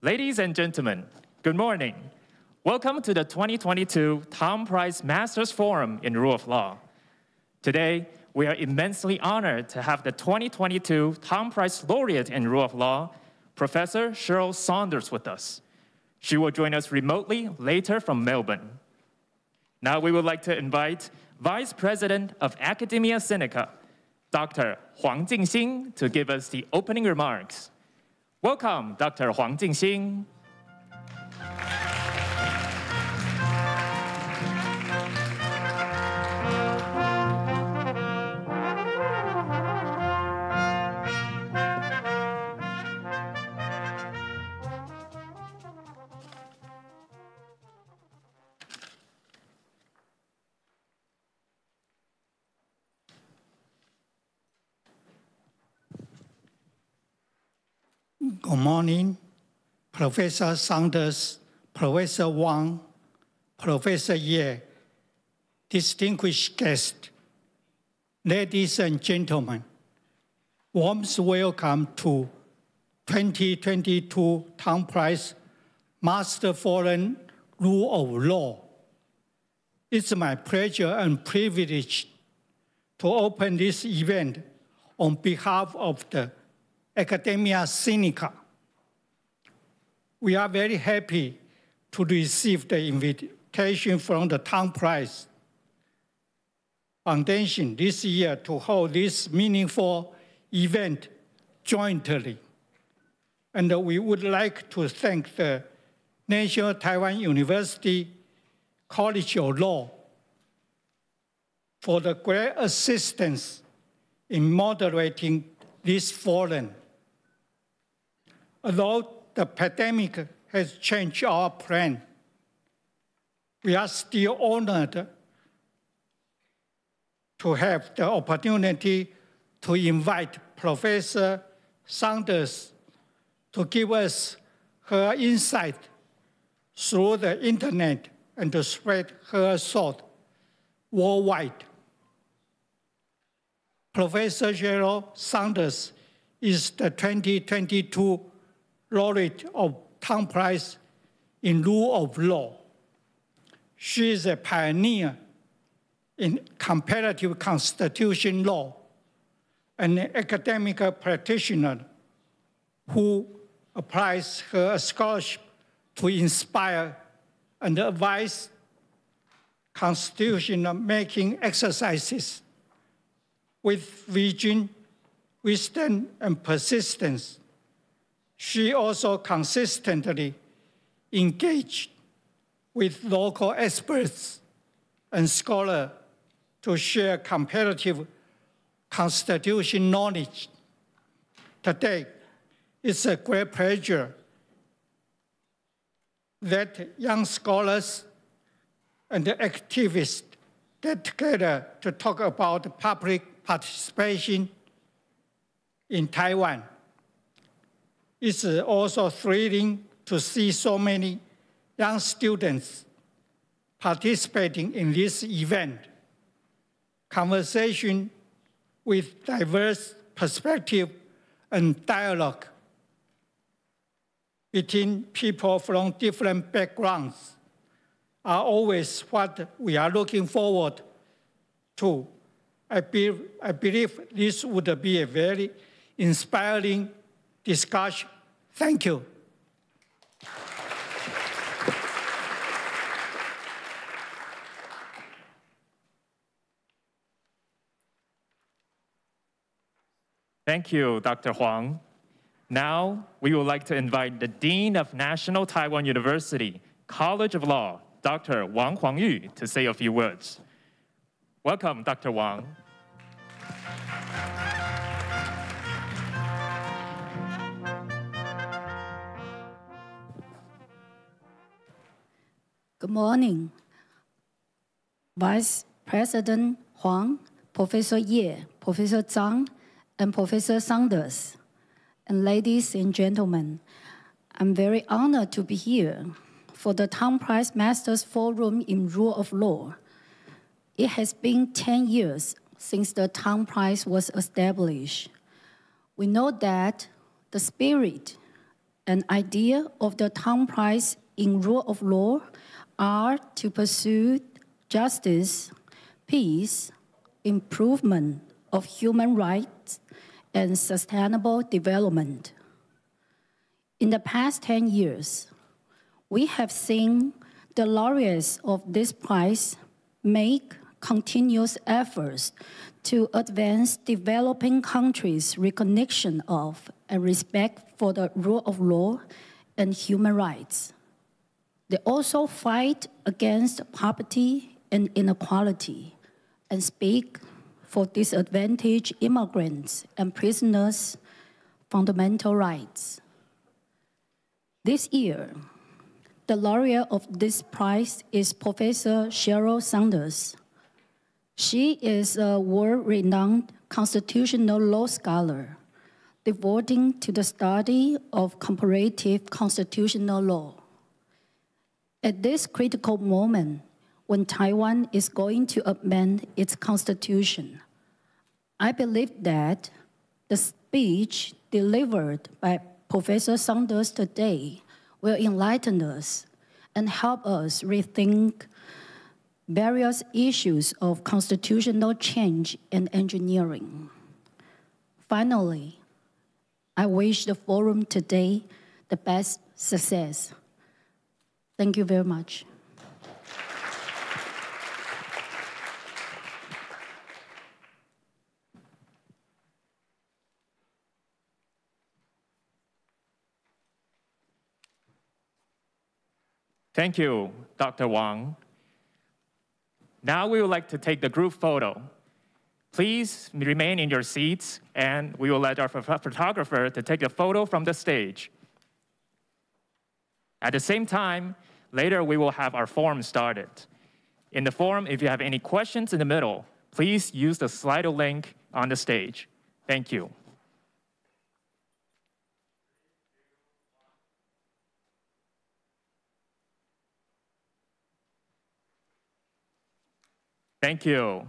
Ladies and gentlemen, good morning. Welcome to the 2022 Tom Price Masters Forum in Rule of Law. Today, we are immensely honored to have the 2022 Tom Price Laureate in Rule of Law, Professor Cheryl Saunders, with us. She will join us remotely later from Melbourne. Now we would like to invite Vice President of Academia Sinica, Dr. Huang Jingxing, to give us the opening remarks. Welcome, Dr. Huang Jingxing. Good morning, Professor Saunders, Professor Wang, Professor Ye, distinguished guests, ladies and gentlemen. Warm welcome to 2022 Tom Price Master Forum Rule of Law. It's my pleasure and privilege to open this event on behalf of the Academia Sinica. We are very happy to receive the invitation from the Tom Price Foundation this year to hold this meaningful event jointly. And we would like to thank the National Taiwan University College of Law for the great assistance in moderating this forum. Although the pandemic has changed our plan, we are still honored to have the opportunity to invite Professor Saunders to give us her insight through the internet and to spread her thought worldwide. Professor Cheryl Saunders is the 2022 laureate of Tom Price in Rule of Law. She is a pioneer in comparative constitution law, an academic practitioner who applies her scholarship to inspire and advise constitution-making exercises with vision, wisdom, and persistence. She also consistently engaged with local experts and scholars to share comparative constitution knowledge. Today, it's a great pleasure that young scholars and activists get together to talk about public participation in Taiwan. It's also thrilling to see so many young students participating in this event. Conversation with diverse perspectives and dialogue between people from different backgrounds are always what we are looking forward to. I believe this would be a very inspiring discussion. Thank you. Thank you, Dr. Huang. Now, we would like to invite the Dean of National Taiwan University College of Law, Dr. Wang Huangyu, to say a few words. Welcome, Dr. Wang. Good morning, Vice President Huang, Professor Ye, Professor Zhang, and Professor Saunders. And ladies and gentlemen, I'm very honored to be here for the Tom Price Masters Forum in Rule of Law. It has been 10 years since the Tom Price was established. We know that the spirit and idea of the Town Prize in rule of law are to pursue justice, peace, improvement of human rights, and sustainable development. In the past 10 years, we have seen the laureates of this prize make continuous efforts to advance developing countries' recognition of and respect for the rule of law and human rights. They also fight against poverty and inequality and speak for disadvantaged immigrants and prisoners' fundamental rights. This year, the laureate of this prize is Professor Sheryl Sanders. She is a world-renowned constitutional law scholar, devoting to the study of comparative constitutional law. At this critical moment, when Taiwan is going to amend its constitution, I believe that the speech delivered by Professor Sanders today will enlighten us and help us rethink various issues of constitutional change and engineering. Finally, I wish the forum today the best success. Thank you very much. Thank you, Dr. Wang. Now we would like to take the group photo. Please remain in your seats, and we will let our photographer to take the photo from the stage. At the same time, later we will have our forum started. In the forum, if you have any questions in the middle, please use the Slido link on the stage. Thank you. Thank you.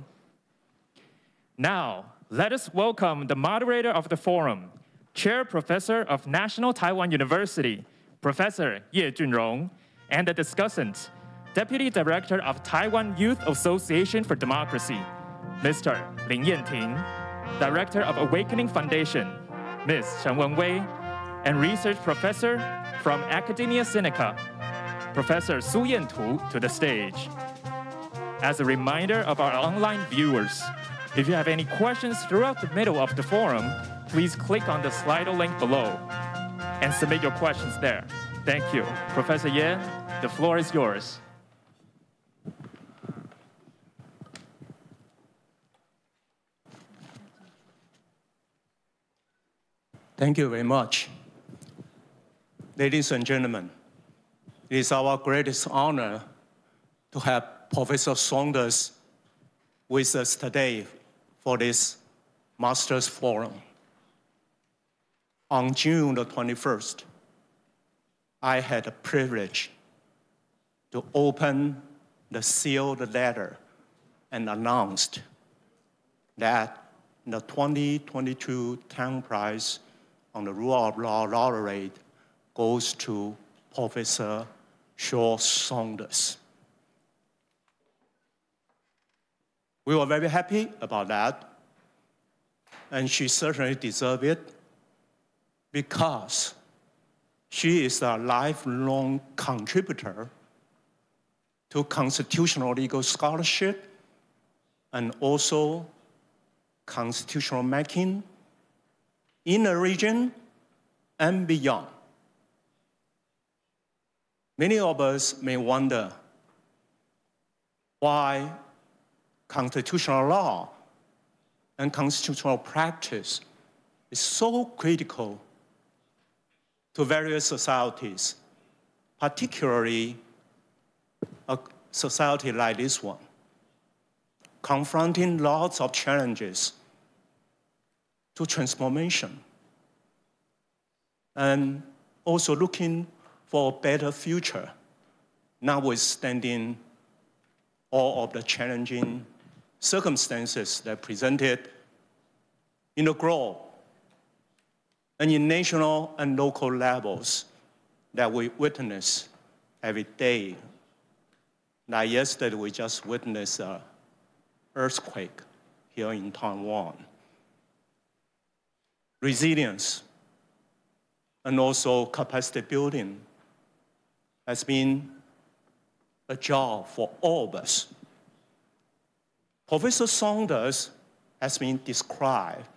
Now, let us welcome the moderator of the forum, Chair Professor of National Taiwan University, Professor Ye Junrong, and the discussant, Deputy Director of Taiwan Youth Association for Democracy, Mr. Lin Yanting, Director of Awakening Foundation, Ms. Chen Wenwei, and Research Professor from Academia Sinica, Professor Su Yantu, to the stage. As a reminder of our online viewers, if you have any questions throughout the middle of the forum, please click on the Slido link below and submit your questions there. Thank you. Professor Ye, the floor is yours. Thank you very much. Ladies and gentlemen, it is our greatest honor to have Professor Saunders with us today for this Masters Forum. On June the 21st, I had the privilege to open the sealed letter and announced that the 2022 Town Prize on the Rule of Law laureate goes to Professor Sheryl Sanders. We were very happy about that, and she certainly deserves it because she is a lifelong contributor to constitutional legal scholarship and also constitutional making in the region and beyond. Many of us may wonder why constitutional law and constitutional practice is so critical to various societies, particularly a society like this one, confronting lots of challenges to transformation and also looking for a better future, notwithstanding all of the challenging circumstances that presented in the globe and in national and local levels that we witness every day. Like yesterday, we just witnessed an earthquake here in Taiwan. Resilience and also capacity building has been a job for all of us. Professor Saunders has been described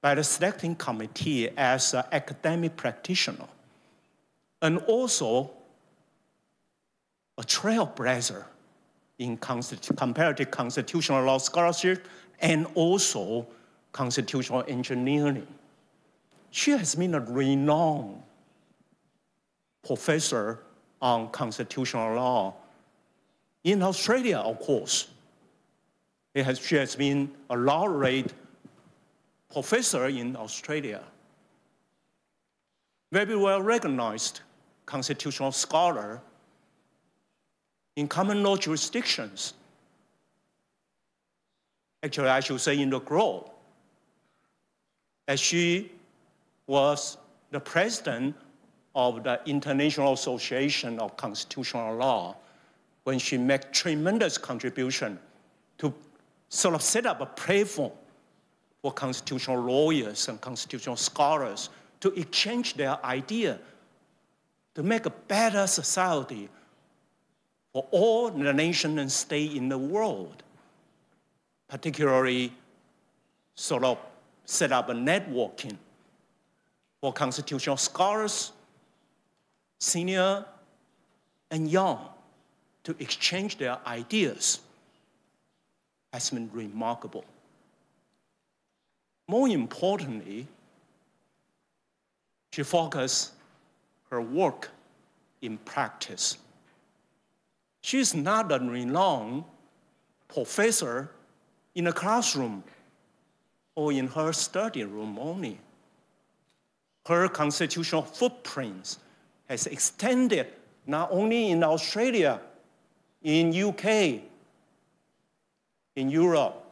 by the selecting committee as an academic practitioner and also a trailblazer in comparative constitutional law scholarship and also constitutional engineering. She has been a renowned professor on constitutional law in Australia, of course. She has been a laureate professor in Australia. Very well recognized constitutional scholar in common law jurisdictions. Actually, I should say in the globe, as she was the president of the International Association of Constitutional Law when she made tremendous contribution to sort of set up a platform for constitutional lawyers and constitutional scholars to exchange their idea to make a better society for all the nations and states in the world, particularly sort of set up a networking for constitutional scholars, senior and young, to exchange their ideas has been remarkable. More importantly, she focused her work in practice. She is not a renowned professor in a classroom or in her study room only. Her constitutional footprints has extended not only in Australia, in UK, in Europe,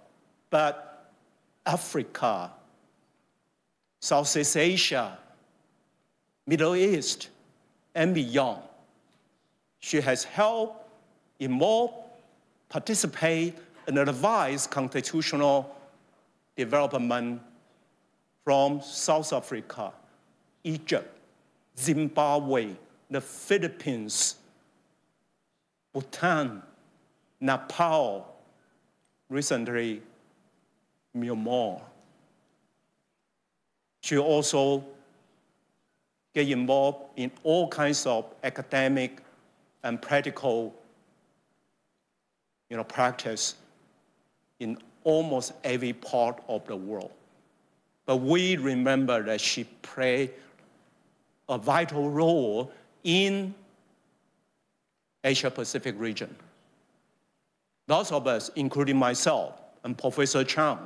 but Africa, Southeast Asia, Middle East, and beyond. She has helped involve, participate, and advise constitutional development from South Africa, Egypt, Zimbabwe, the Philippines, Bhutan, Nepal, recently Myanmar. She also get involved in all kinds of academic and practical practice in almost every part of the world. But we remember that she played a vital role in Asia-Pacific region. Those of us, including myself and Professor Chang,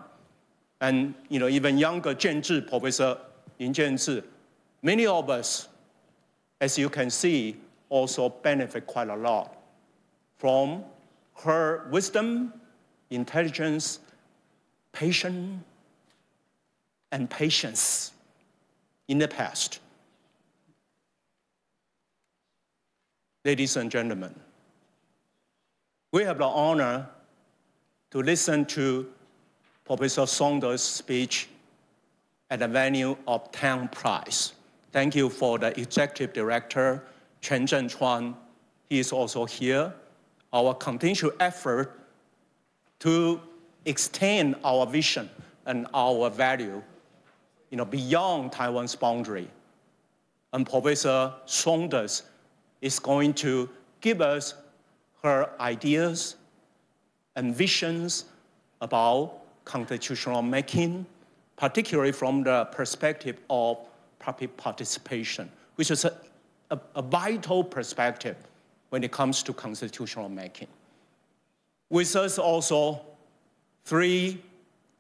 and even younger Jianzhi, Professor Lin Jianzhi, many of us, as you can see, also benefit quite a lot from her wisdom, intelligence, patience, and patience in the past. Ladies and gentlemen, we have the honor to listen to Professor Saunders' speech at the venue of Town Prize. Thank you for the Executive Director, Chen Zhenchuan. He is also here. Our continued effort to extend our vision and our value beyond Taiwan's boundary. And Professor Saunders is going to give us her ideas and visions about constitutional making, particularly from the perspective of public participation, which is a vital perspective when it comes to constitutional making. With us also 3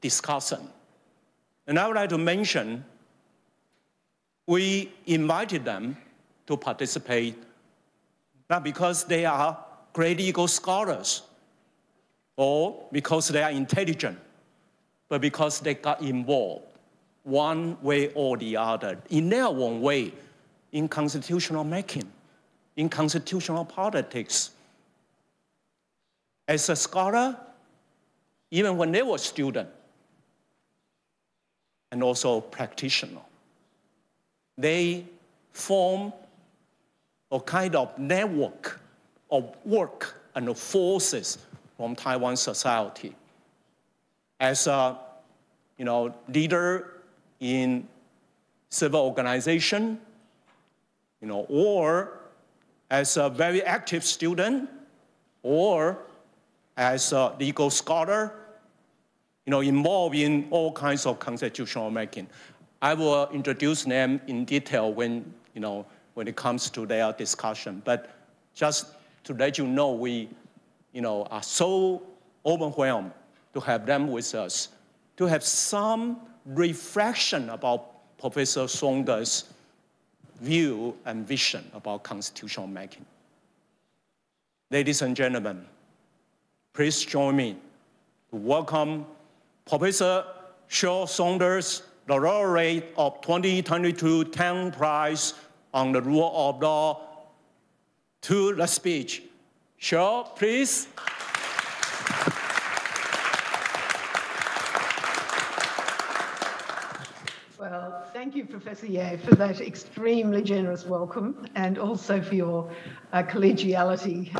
discussants. And I would like to mention, we invited them to participate, not because they are great legal scholars or because they are intelligent, but because they got involved one way or the other, in their own way, in constitutional making, in constitutional politics. As a scholar, even when they were student, and also practitioner, they form a kind of network of work and forces from Taiwan society. As a leader in civil organization, or as a very active student, or as a legal scholar, involved in all kinds of constitutional making. I will introduce them in detail when it comes to their discussion. But just to let you know, we are so overwhelmed to have them with us, to have some reflection about Professor Saunders' view and vision about constitutional making. Ladies and gentlemen, please join me to welcome Professor Shaw Saunders, the laureate of 2022 Tang Prize on the Rule of Law, to the speech. Shaw, please. Well, thank you, Professor Ye, for that extremely generous welcome, and also for your collegiality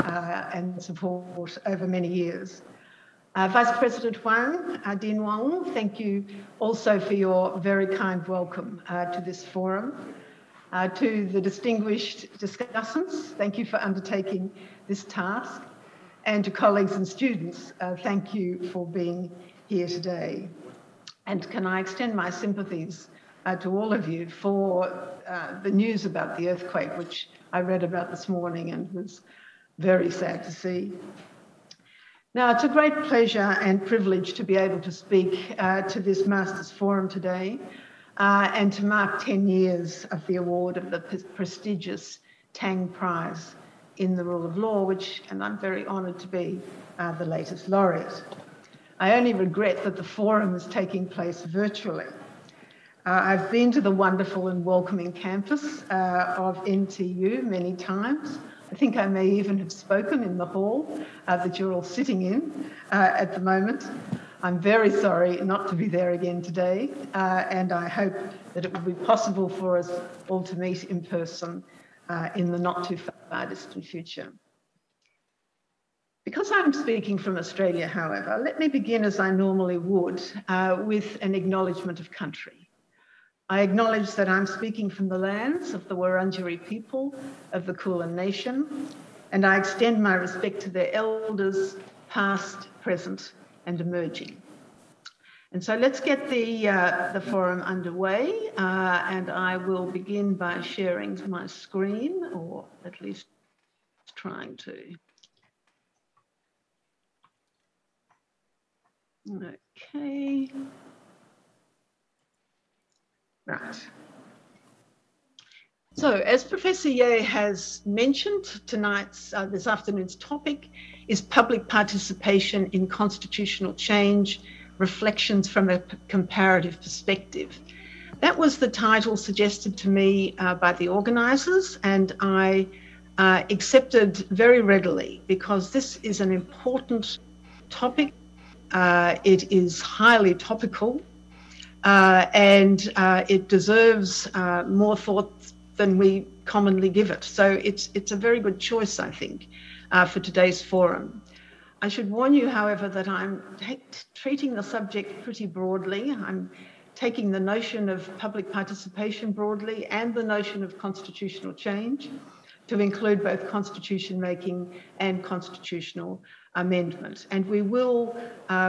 and support over many years. Vice President Huang, Dean Wang, thank you also for your very kind welcome to this forum. To the distinguished discussants, thank you for undertaking this task. And to colleagues and students, thank you for being here today. And can I extend my sympathies to all of you for the news about the earthquake, which I read about this morning and was very sad to see. Now, it's a great pleasure and privilege to be able to speak to this Masters Forum today and to mark 10 years of the award of the prestigious Tang Prize in the Rule of Law, and I'm very honoured to be the latest laureate. I only regret that the forum is taking place virtually. I've been to the wonderful and welcoming campus of NTU many times. I think I may even have spoken in the hall that you're all sitting in at the moment. I'm very sorry not to be there again today, and I hope that it will be possible for us all to meet in person in the not too far distant future. Because I'm speaking from Australia, however, let me begin as I normally would with an acknowledgement of country. I acknowledge that I'm speaking from the lands of the Wurundjeri people of the Kulin Nation, and I extend my respect to their elders, past, present, and emerging. And so let's get the forum underway, and I will begin by sharing my screen, or at least trying to. Okay. Right. So, as Professor Ye has mentioned, this afternoon's topic is public participation in constitutional change, reflections from a comparative perspective. That was the title suggested to me by the organisers, and I accepted very readily because this is an important topic. It is highly topical. And it deserves more thought than we commonly give it. So it's a very good choice, I think, for today's forum. I should warn you, however, that I'm treating the subject pretty broadly. I'm taking the notion of public participation broadly and the notion of constitutional change to include both constitution making and constitutional amendment. And we will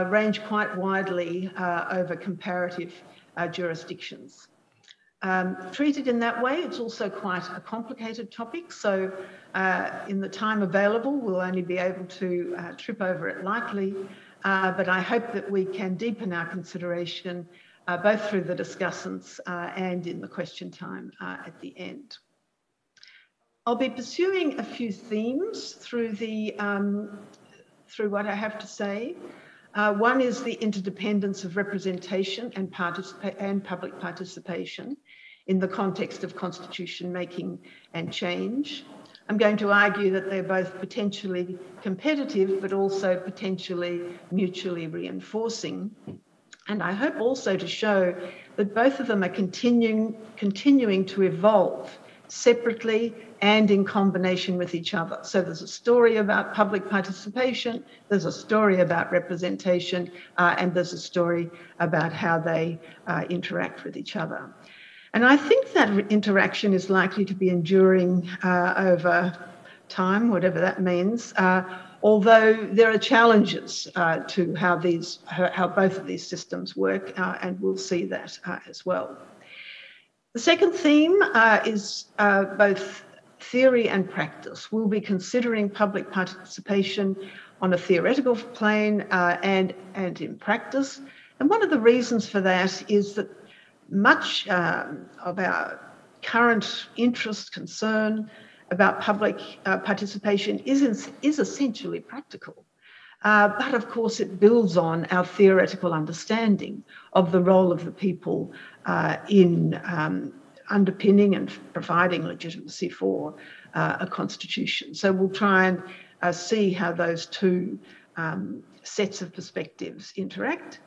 range quite widely over comparative jurisdictions. Treated in that way, it's also quite a complicated topic. So in the time available, we'll only be able to trip over it lightly. But I hope that we can deepen our consideration both through the discussants and in the question time at the end. I'll be pursuing a few themes through what I have to say. One is the interdependence of representation and public participation in the context of constitution making and change. I'm going to argue that they're both potentially competitive, but also potentially mutually reinforcing. And I hope also to show that both of them are continuing to evolve separately and in combination with each other. So there's a story about public participation, there's a story about representation, and there's a story about how they interact with each other. And I think that interaction is likely to be enduring over time, whatever that means, although there are challenges to how both of these systems work, and we'll see that as well. The second theme is both theory and practice. We'll be considering public participation on a theoretical plane and in practice. And one of the reasons for that is that much of our current interest, concern about public participation is essentially practical. But of course, it builds on our theoretical understanding of the role of the people in underpinning and providing legitimacy for a constitution. So we'll try and see how those two sets of perspectives interact.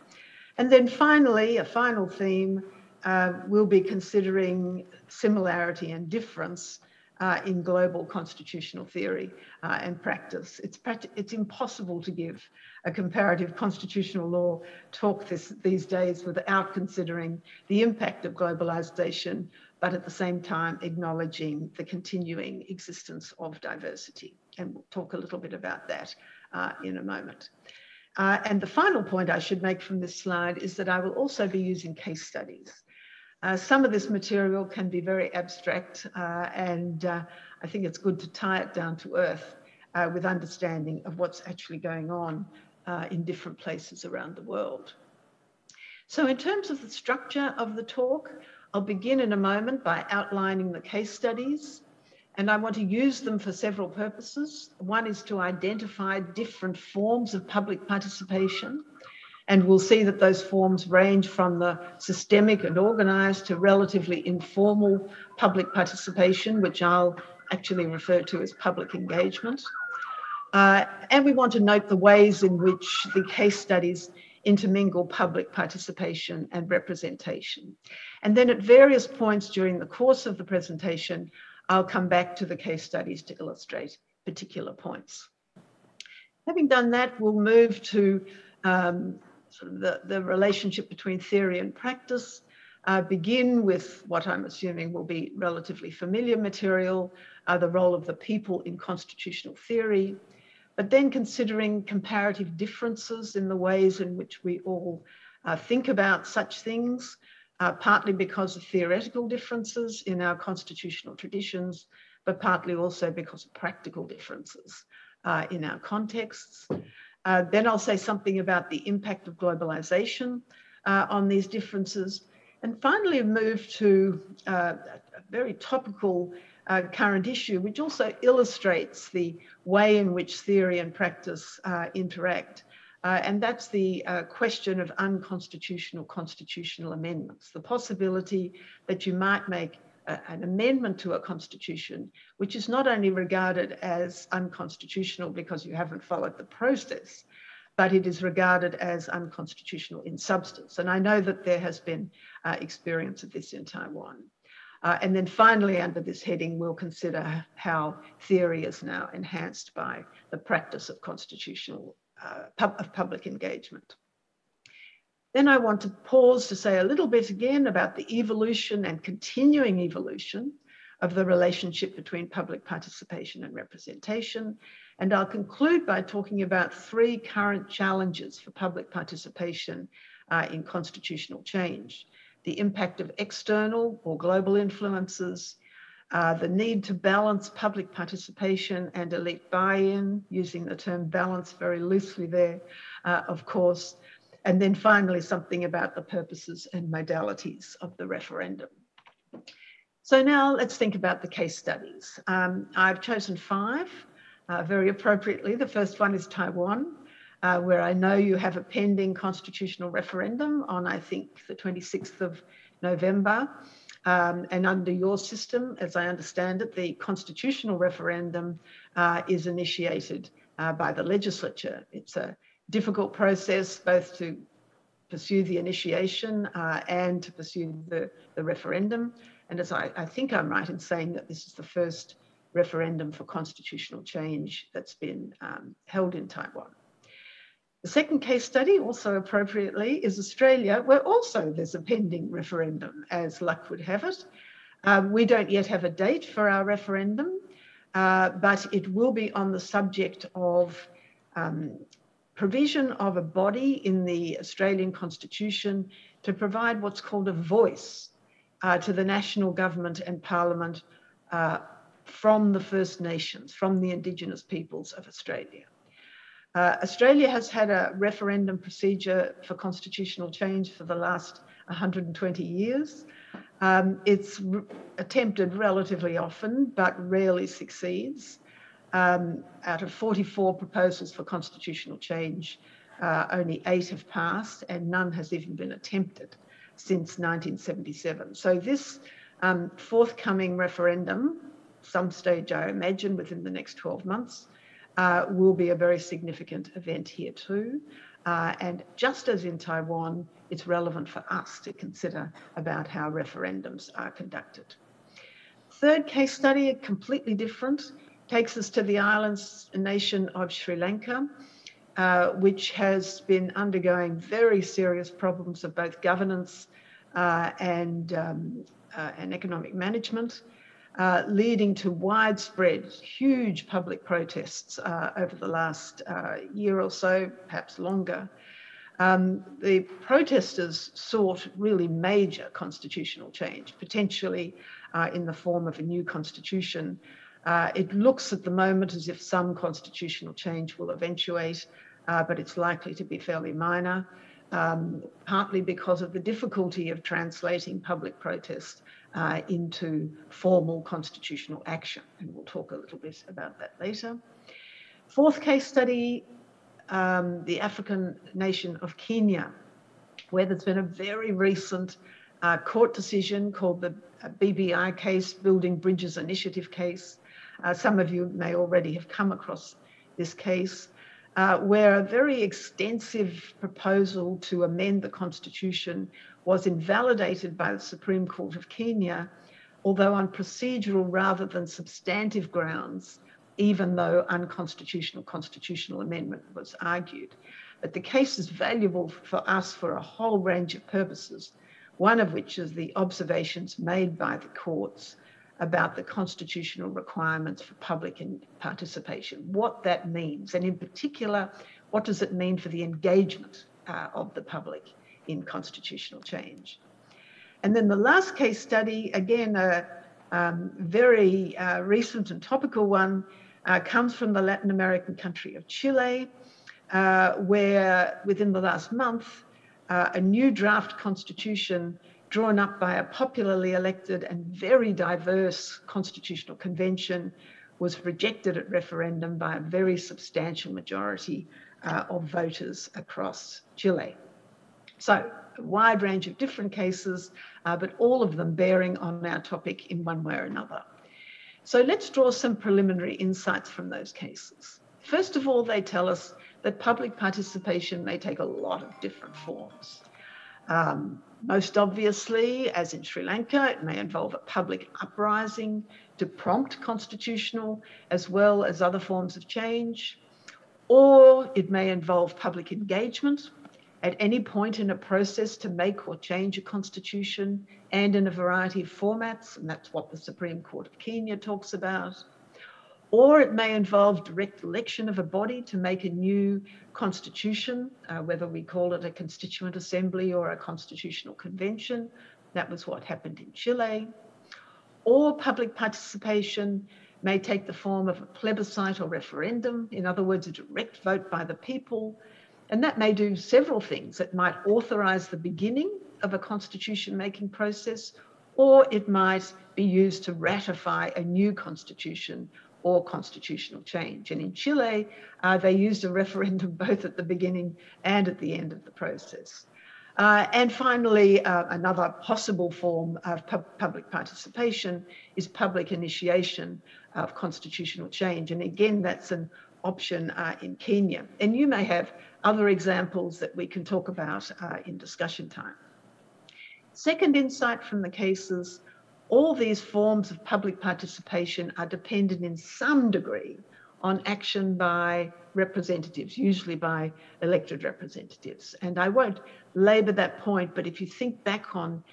And then finally, a final theme, we'll be considering similarity and difference in global constitutional theory and practice. It's impossible to give a comparative constitutional law talk these days without considering the impact of globalization, but at the same time acknowledging the continuing existence of diversity. And we'll talk a little bit about that in a moment. And the final point I should make from this slide is that I will also be using case studies. Some of this material can be very abstract, and I think it's good to tie it down to earth with understanding of what's actually going on in different places around the world. So in terms of the structure of the talk, I'll begin in a moment by outlining the case studies, and I want to use them for several purposes. One is to identify different forms of public participation, and we'll see that those forms range from the systemic and organised to relatively informal public participation, which I'll actually refer to as public engagement. And we want to note the ways in which the case studies intermingle public participation and representation. And then at various points during the course of the presentation, I'll come back to the case studies to illustrate particular points. Having done that, we'll move to sort of the relationship between theory and practice, begin with what I'm assuming will be relatively familiar material, the role of the people in constitutional theory, but then considering comparative differences in the ways in which we all think about such things, partly because of theoretical differences in our constitutional traditions, but partly also because of practical differences in our contexts. Then I'll say something about the impact of globalization on these differences. And finally, move to a very topical current issue, which also illustrates the way in which theory and practice interact. And that's the question of unconstitutional constitutional amendments, the possibility that you might make an amendment to a constitution, which is not only regarded as unconstitutional because you haven't followed the process, but it is regarded as unconstitutional in substance. And I know that there has been experience of this in Taiwan. And then finally, under this heading, we'll consider how theory is now enhanced by the practice of constitutional, of public engagement. Then I want to pause to say a little bit again about the evolution and continuing evolution of the relationship between public participation and representation. And I'll conclude by talking about three current challenges for public participation in constitutional change: the impact of external or global influences, the need to balance public participation and elite buy-in, using the term balance very loosely there, of course, and then finally something about the purposes and modalities of the referendum. So now let's think about the case studies. I've chosen 5, very appropriately. The first one is Taiwan. where I know you have a pending constitutional referendum on, I think, the 26th of November. And under your system, as I understand it, the constitutional referendum is initiated by the legislature. It's a difficult process both to pursue the initiation and to pursue the referendum. And as I think I'm right in saying that this is the first referendum for constitutional change that's been held in Taiwan. The second case study, also appropriately, is Australia, where also there's a pending referendum, as luck would have it. We don't yet have a date for our referendum, but it will be on the subject of provision of a body in the Australian Constitution to provide what's called a voice to the national government and parliament from the First Nations, from the Indigenous peoples of Australia. Australia has had a referendum procedure for constitutional change for the last 120 years. It's attempted relatively often, but rarely succeeds. Out of 44 proposals for constitutional change, only 8 have passed, and none has even been attempted since 1977. So this forthcoming referendum, some stage I imagine within the next 12 months, will be a very significant event here too. And just as in Taiwan, it's relevant for us to consider about how referendums are conducted. Third case study, completely different, takes us to the islands nation of Sri Lanka, which has been undergoing very serious problems of both governance and economic management, leading to widespread, huge public protests over the last year or so, perhaps longer. The protesters sought really major constitutional change, potentially in the form of a new constitution. It looks at the moment as if some constitutional change will eventuate, but it's likely to be fairly minor, partly because of the difficulty of translating public protest into formal constitutional action. And we'll talk a little bit about that later. Fourth case study, the African nation of Kenya, where there's been a very recent court decision called the BBI case, Building Bridges Initiative case. Some of you may already have come across this case, where a very extensive proposal to amend the constitution was invalidated by the Supreme Court of Kenya, although on procedural rather than substantive grounds, even though unconstitutional constitutional amendment was argued. But the case is valuable for us for a whole range of purposes, one of which is the observations made by the courts about the constitutional requirements for public participation, what that means, and in particular, what does it mean for the engagement of the public in constitutional change. And then the last case study, again, a very recent and topical one, comes from the Latin American country of Chile, where within the last month, a new draft constitution drawn up by a popularly elected and very diverse constitutional convention was rejected at referendum by a very substantial majority of voters across Chile. So a wide range of different cases, but all of them bearing on our topic in one way or another. So let's draw some preliminary insights from those cases. First of all, they tell us that public participation may take a lot of different forms. Most obviously, as in Sri Lanka, it may involve a public uprising to prompt constitutional as well as other forms of change, or it may involve public engagement at any point in a process to make or change a constitution and in a variety of formats, and that's what the Supreme Court of Kenya talks about. Or it may involve direct election of a body to make a new constitution, whether we call it a constituent assembly or a constitutional convention. That was what happened in Chile. Or public participation may take the form of a plebiscite or referendum, in other words, a direct vote by the people. And that may do several things. It might authorize the beginning of a constitution-making process, or it might be used to ratify a new constitution or constitutional change. And in Chile, they used a referendum both at the beginning and at the end of the process. And finally, another possible form of public participation is public initiation of constitutional change. And again, that's an option in Kenya. And you may have other examples that we can talk about in discussion time. Second insight from the cases, all these forms of public participation are dependent in some degree on action by representatives, usually by elected representatives. And I won't labour that point, but if you think back on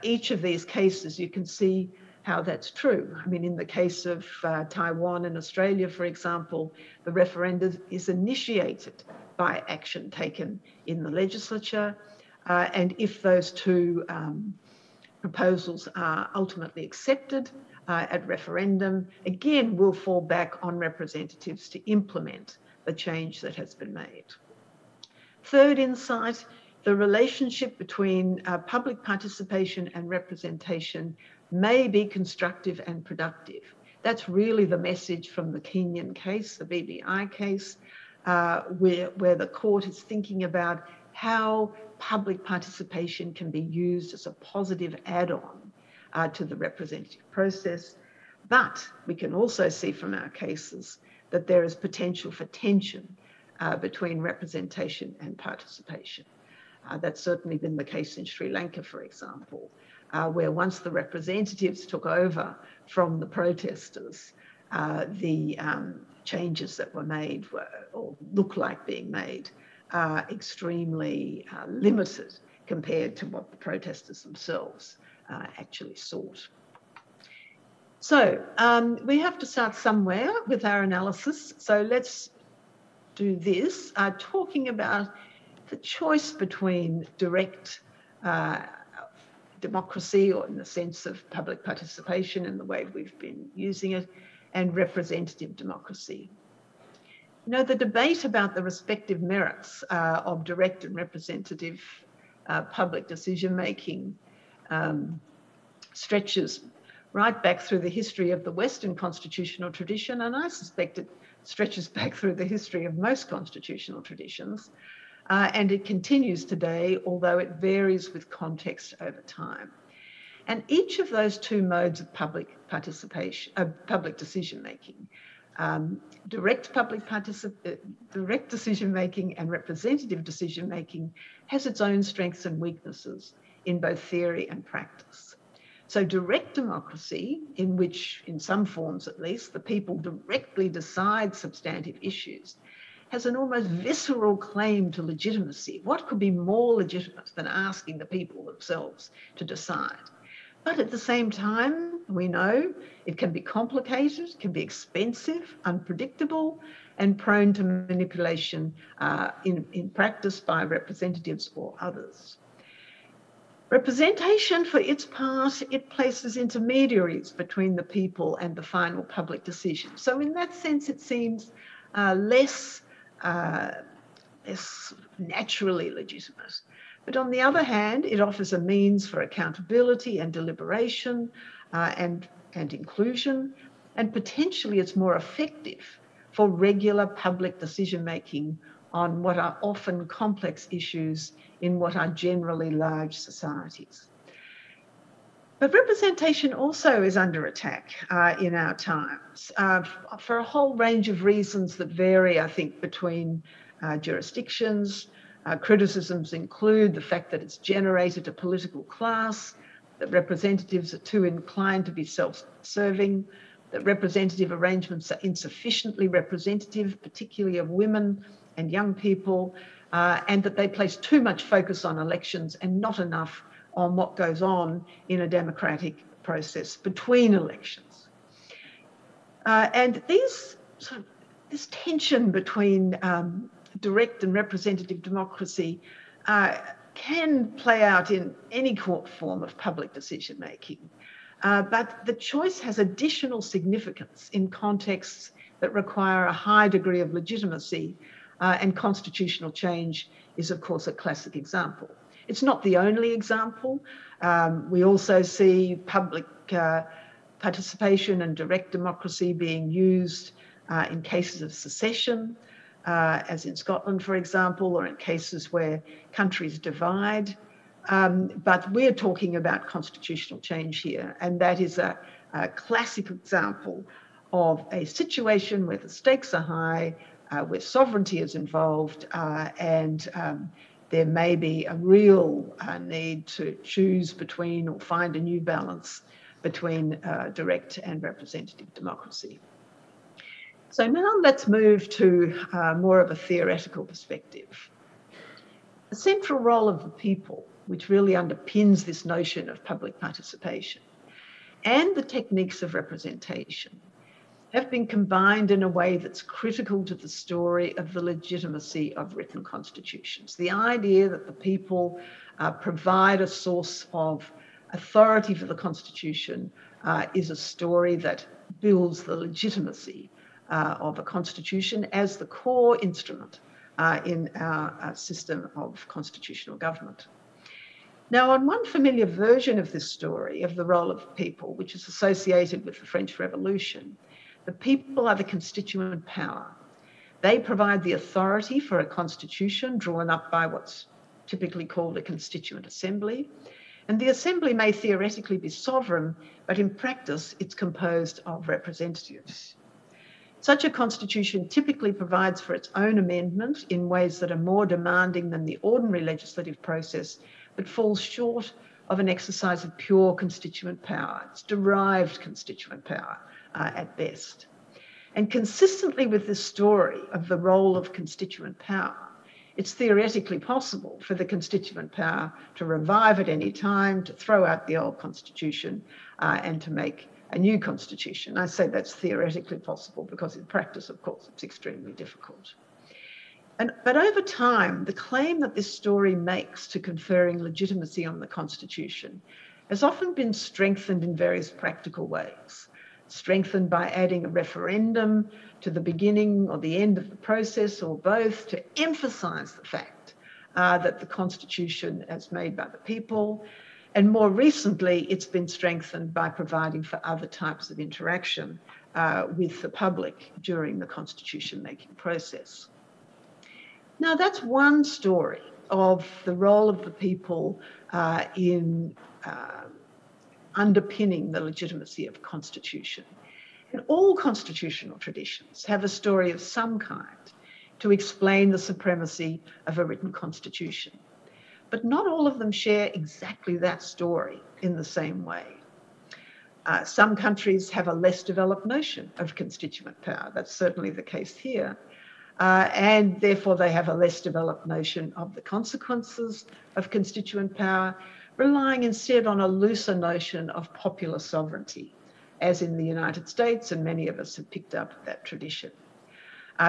each of these cases, you can see how that's true. I mean, in the case of Taiwan and Australia, for example, the referendum is initiated by action taken in the legislature. And if those two proposals are ultimately accepted at referendum, again, we'll fall back on representatives to implement the change that has been made. Third insight, the relationship between public participation and representation may be constructive and productive. That's really the message from the Kenyan case, the BBI case, where the court is thinking about how public participation can be used as a positive add-on to the representative process. But we can also see from our cases that there is potential for tension between representation and participation. That's certainly been the case in Sri Lanka, for example, where once the representatives took over from the protesters, the changes that were made or look like being made are extremely limited compared to what the protesters themselves actually sought. So we have to start somewhere with our analysis. So let's do this, talking about the choice between direct democracy, or in the sense of public participation in the way we've been using it, and representative democracy. You know, the debate about the respective merits of direct and representative public decision-making stretches right back through the history of the Western constitutional tradition, and I suspect it stretches back through the history of most constitutional traditions, and it continues today, although it varies with context over time. And each of those two modes of public participation, public decision-making, direct decision-making and representative decision-making, has its own strengths and weaknesses in both theory and practice. So direct democracy, in which, in some forms at least, the people directly decide substantive issues, has an almost visceral claim to legitimacy. What could be more legitimate than asking the people themselves to decide? But at the same time, we know it can be complicated, can be expensive, unpredictable, and prone to manipulation in practice by representatives or others. Representation, for its part, it places intermediaries between the people and the final public decision. So in that sense, it seems less naturally legitimate. But on the other hand, it offers a means for accountability and deliberation and inclusion, and potentially it's more effective for regular public decision-making on what are often complex issues in what are generally large societies. But representation also is under attack in our times for a whole range of reasons that vary, I think, between jurisdictions. Criticisms include the fact that it's generated a political class, that representatives are too inclined to be self-serving, that representative arrangements are insufficiently representative, particularly of women and young people, and that they place too much focus on elections and not enough on what goes on in a democratic process between elections. And this tension between direct and representative democracy can play out in any form of public decision-making. But the choice has additional significance in contexts that require a high degree of legitimacy, and constitutional change is, of course, a classic example. It's not the only example. We also see public participation and direct democracy being used in cases of secession, as in Scotland, for example, or in cases where countries divide. But we're talking about constitutional change here, and that is a classic example of a situation where the stakes are high, where sovereignty is involved, and there may be a real need to choose between or find a new balance between direct and representative democracy. So now let's move to more of a theoretical perspective. The central role of the people, which really underpins this notion of public participation, and the techniques of representation have been combined in a way that's critical to the story of the legitimacy of written constitutions. The idea that the people provide a source of authority for the Constitution is a story that builds the legitimacy of a constitution as the core instrument in our system of constitutional government. Now, on one familiar version of this story of the role of the people, which is associated with the French Revolution, the people are the constituent power. They provide the authority for a constitution drawn up by what's typically called a constituent assembly. And the assembly may theoretically be sovereign, but in practice, it's composed of representatives. Such a constitution typically provides for its own amendment in ways that are more demanding than the ordinary legislative process, but falls short of an exercise of pure constituent power. It's derived constituent power at best. And consistently with this story of the role of constituent power, it's theoretically possible for the constituent power to revive at any time, to throw out the old constitution and to make a new constitution. I say that's theoretically possible because in practice, of course, it's extremely difficult. But over time, the claim that this story makes to conferring legitimacy on the Constitution has often been strengthened in various practical ways. Strengthened by adding a referendum to the beginning or the end of the process, or both, to emphasise the fact that the Constitution is made by the people. And more recently, it's been strengthened by providing for other types of interaction with the public during the constitution-making process. Now, that's one story of the role of the people in underpinning the legitimacy of a constitution. And all constitutional traditions have a story of some kind to explain the supremacy of a written constitution. But not all of them share exactly that story in the same way. Some countries have a less developed notion of constituent power. That's certainly the case here. And therefore they have a less developed notion of the consequences of constituent power, relying instead on a looser notion of popular sovereignty, as in the United States, and many of us have picked up that tradition.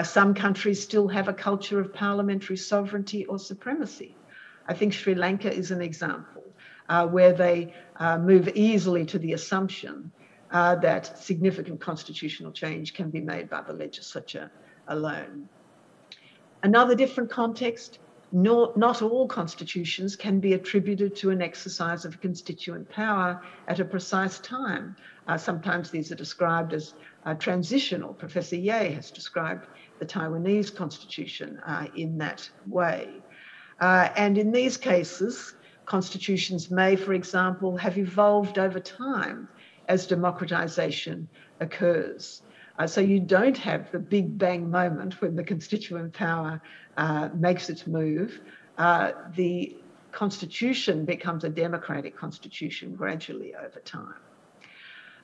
Some countries still have a culture of parliamentary sovereignty or supremacy. I think Sri Lanka is an example where they move easily to the assumption that significant constitutional change can be made by the legislature alone. Another different context, not all constitutions can be attributed to an exercise of constituent power at a precise time. Sometimes these are described as transitional. Professor Ye has described the Taiwanese constitution in that way. And in these cases, constitutions may, for example, have evolved over time as democratization occurs. So you don't have the big bang moment when the constituent power makes its move. The constitution becomes a democratic constitution gradually over time.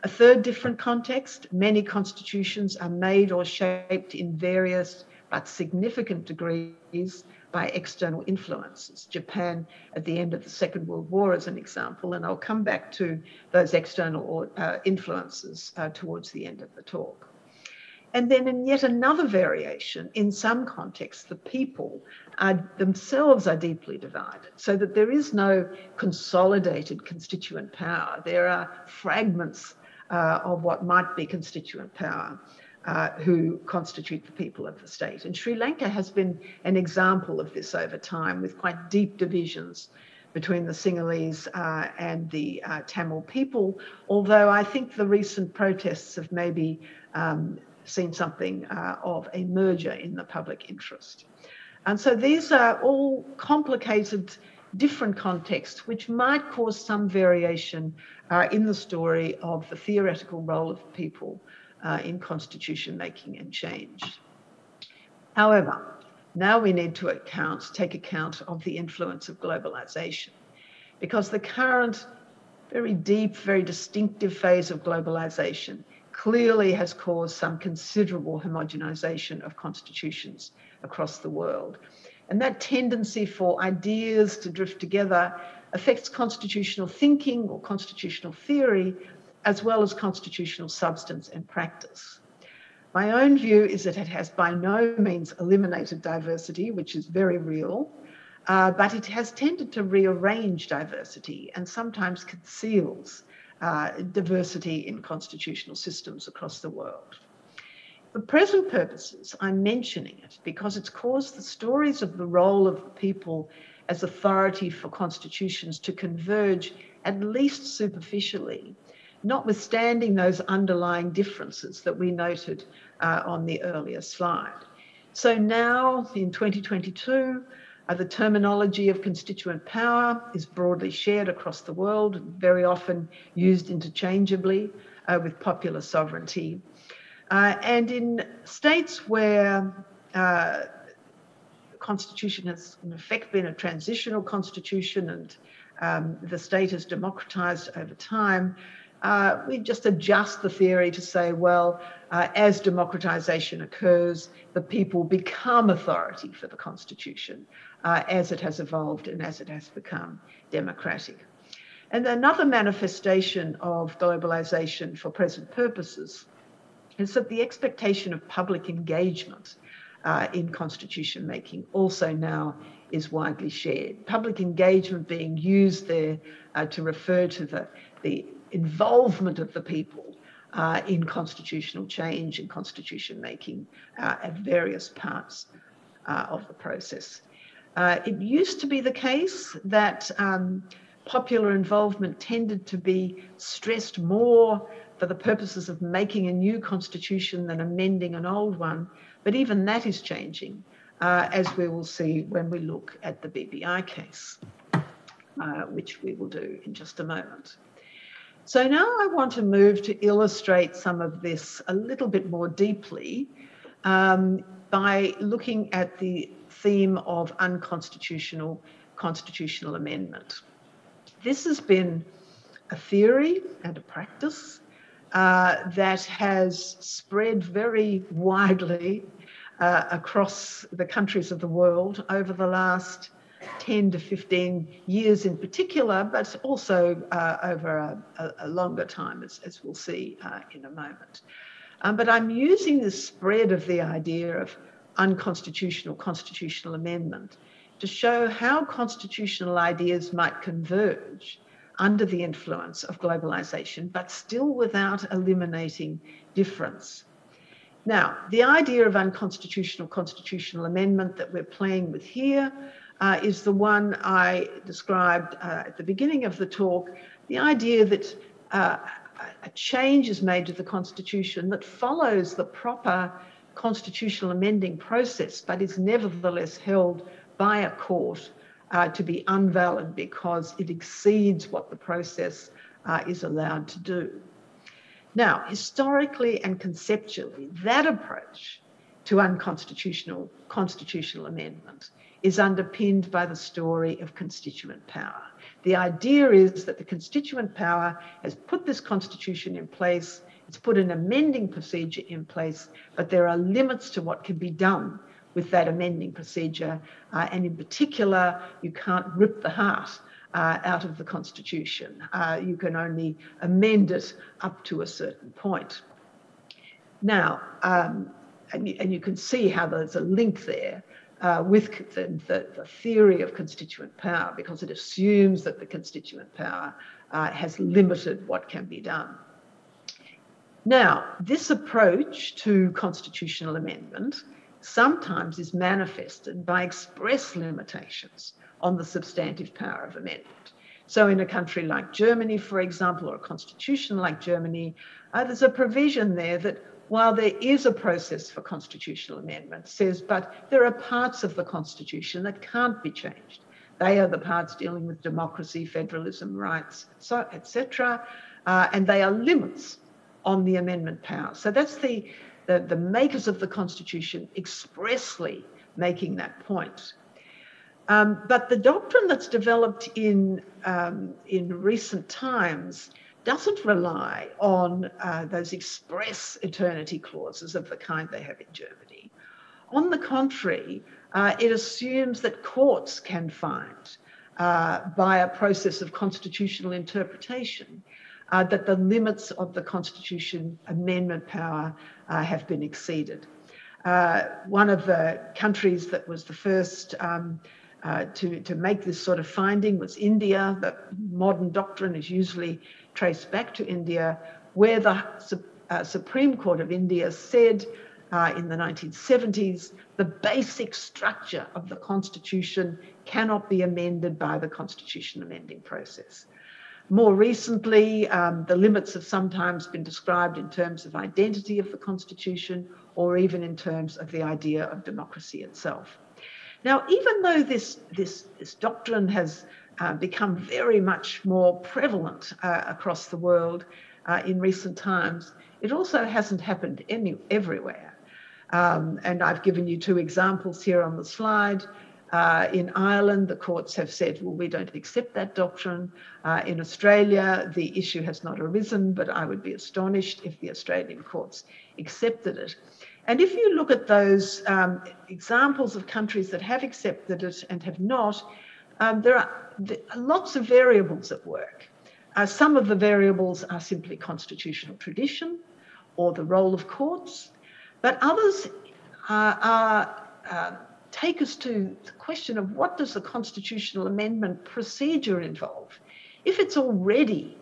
A third different context, many constitutions are made or shaped in various but significant degrees by external influences. Japan at the end of the Second World War is an example, and I'll come back to those external influences towards the end of the talk. And then in yet another variation, in some contexts, the people themselves are deeply divided, so that there is no consolidated constituent power. There are fragments of what might be constituent power who constitute the people of the state. And Sri Lanka has been an example of this over time, with quite deep divisions between the Sinhalese and the Tamil people, although I think the recent protests have maybe seen something of a merger in the public interest. And so these are all complicated, different contexts which might cause some variation in the story of the theoretical role of people in constitution making and change. However, now we need to take account of the influence of globalization, because the current very deep, very distinctive phase of globalization clearly has caused some considerable homogenization of constitutions across the world. And that tendency for ideas to drift together affects constitutional thinking or constitutional theory, as well as constitutional substance and practice. My own view is that it has by no means eliminated diversity, which is very real, but it has tended to rearrange diversity and sometimes conceals diversity in constitutional systems across the world. For present purposes, I'm mentioning it because it's caused the stories of the role of the people as authority for constitutions to converge, at least superficially, notwithstanding those underlying differences that we noted on the earlier slide. So now, in 2022, the terminology of constituent power is broadly shared across the world, very often used interchangeably with popular sovereignty. And in states where the constitution has in effect been a transitional constitution and the state has democratized over time, we just adjust the theory to say, well, as democratization occurs, the people become authority for the constitution as it has evolved and as it has become democratic. And another manifestation of globalization for present purposes is that the expectation of public engagement in constitution making also now is widely shared. Public engagement being used there to refer to the involvement of the people in constitutional change and constitution making at various parts of the process. It used to be the case that popular involvement tended to be stressed more for the purposes of making a new constitution than amending an old one, but even that is changing, as we will see when we look at the BBI case, which we will do in just a moment. So now I want to move to illustrate some of this a little bit more deeply by looking at the theme of unconstitutional constitutional amendment. This has been a theory and a practice that has spread very widely across the countries of the world over the last 10 to 15 years in particular, but also over a longer time, as we'll see in a moment. But I'm using this spread of the idea of unconstitutional constitutional amendment to show how constitutional ideas might converge under the influence of globalization, but still without eliminating difference. Now, the idea of unconstitutional constitutional amendment that we're playing with here is the one I described at the beginning of the talk, the idea that a change is made to the Constitution that follows the proper constitutional amending process, but is nevertheless held by a court to be invalid because it exceeds what the process is allowed to do. Now, historically and conceptually, that approach to unconstitutional constitutional amendment is underpinned by the story of constituent power. The idea is that the constituent power has put this constitution in place, it's put an amending procedure in place, but there are limits to what can be done with that amending procedure, and in particular, you can't rip the heart out of the Constitution. You can only amend it up to a certain point. Now, and you can see how there's a link there with the theory of constituent power, because it assumes that the constituent power has limited what can be done. Now, this approach to constitutional amendment sometimes is manifested by express limitations on the substantive power of amendment. So in a country like Germany, for example, or a constitution like Germany, there's a provision there that while there is a process for constitutional amendment, says, but there are parts of the Constitution that can't be changed. They are the parts dealing with democracy, federalism, rights, so etc., and they are limits on the amendment power. So that's the makers of the Constitution expressly making that point. But the doctrine that's developed in recent times doesn't rely on those express eternity clauses of the kind they have in Germany. On the contrary, it assumes that courts can find, by a process of constitutional interpretation, that the limits of the Constitution amendment power have been exceeded. One of the countries that was the first to make this sort of finding was India. The modern doctrine is usually traced back to India, where the Supreme Court of India said in the 1970s, the basic structure of the Constitution cannot be amended by the Constitution amending process. More recently, the limits have sometimes been described in terms of identity of the Constitution or even in terms of the idea of democracy itself. Now, even though this doctrine has become very much more prevalent across the world in recent times, it also hasn't happened everywhere. And I've given you two examples here on the slide. In Ireland, the courts have said, well, we don't accept that doctrine. In Australia, the issue has not arisen, but I would be astonished if the Australian courts accepted it. And if you look at those examples of countries that have accepted it and have not, there are lots of variables at work. Some of the variables are simply constitutional tradition or the role of courts, but others take us to the question of what does the constitutional amendment procedure involve? If it's already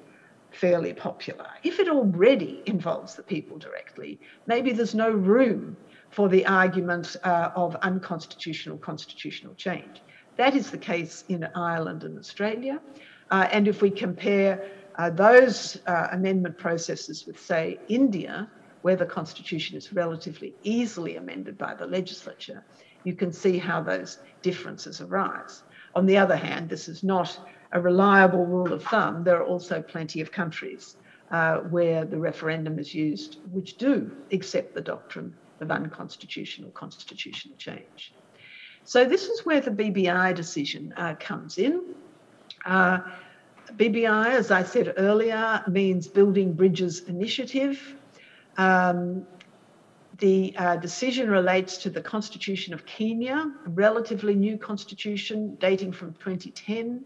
fairly popular, if it already involves the people directly, maybe there's no room for the argument of unconstitutional constitutional change. That is the case in Ireland and Australia. And if we compare those amendment processes with, say, India, where the constitution is relatively easily amended by the legislature, you can see how those differences arise. On the other hand, this is not a reliable rule of thumb. There are also plenty of countries where the referendum is used, which do accept the doctrine of unconstitutional constitutional change. So this is where the BBI decision comes in. BBI, as I said earlier, means Building Bridges Initiative. The decision relates to the Constitution of Kenya, a relatively new constitution dating from 2010,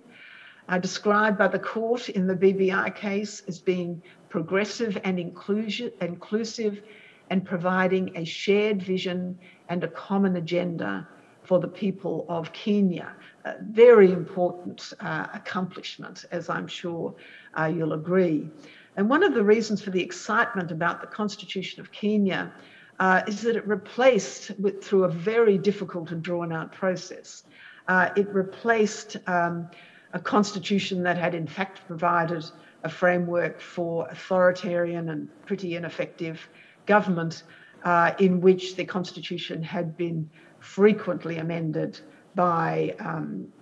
described by the court in the BBI case as being progressive and inclusive and providing a shared vision and a common agenda for the people of Kenya. A very important accomplishment, as I'm sure you'll agree. And one of the reasons for the excitement about the Constitution of Kenya is that it replaced, through a very difficult and drawn-out process, it replaced a constitution that had in fact provided a framework for authoritarian and pretty ineffective government, in which the constitution had been frequently amended by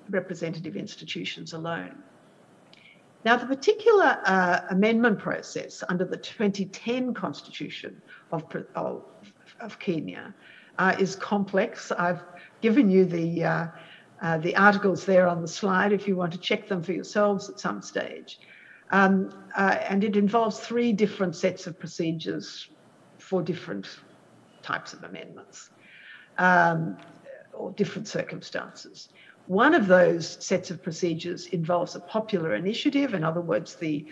representative institutions alone. Now, the particular amendment process under the 2010 constitution of Kenya is complex. I've given you the articles there on the slide if you want to check them for yourselves at some stage. And it involves three different sets of procedures for different types of amendments or different circumstances. One of those sets of procedures involves a popular initiative, in other words, the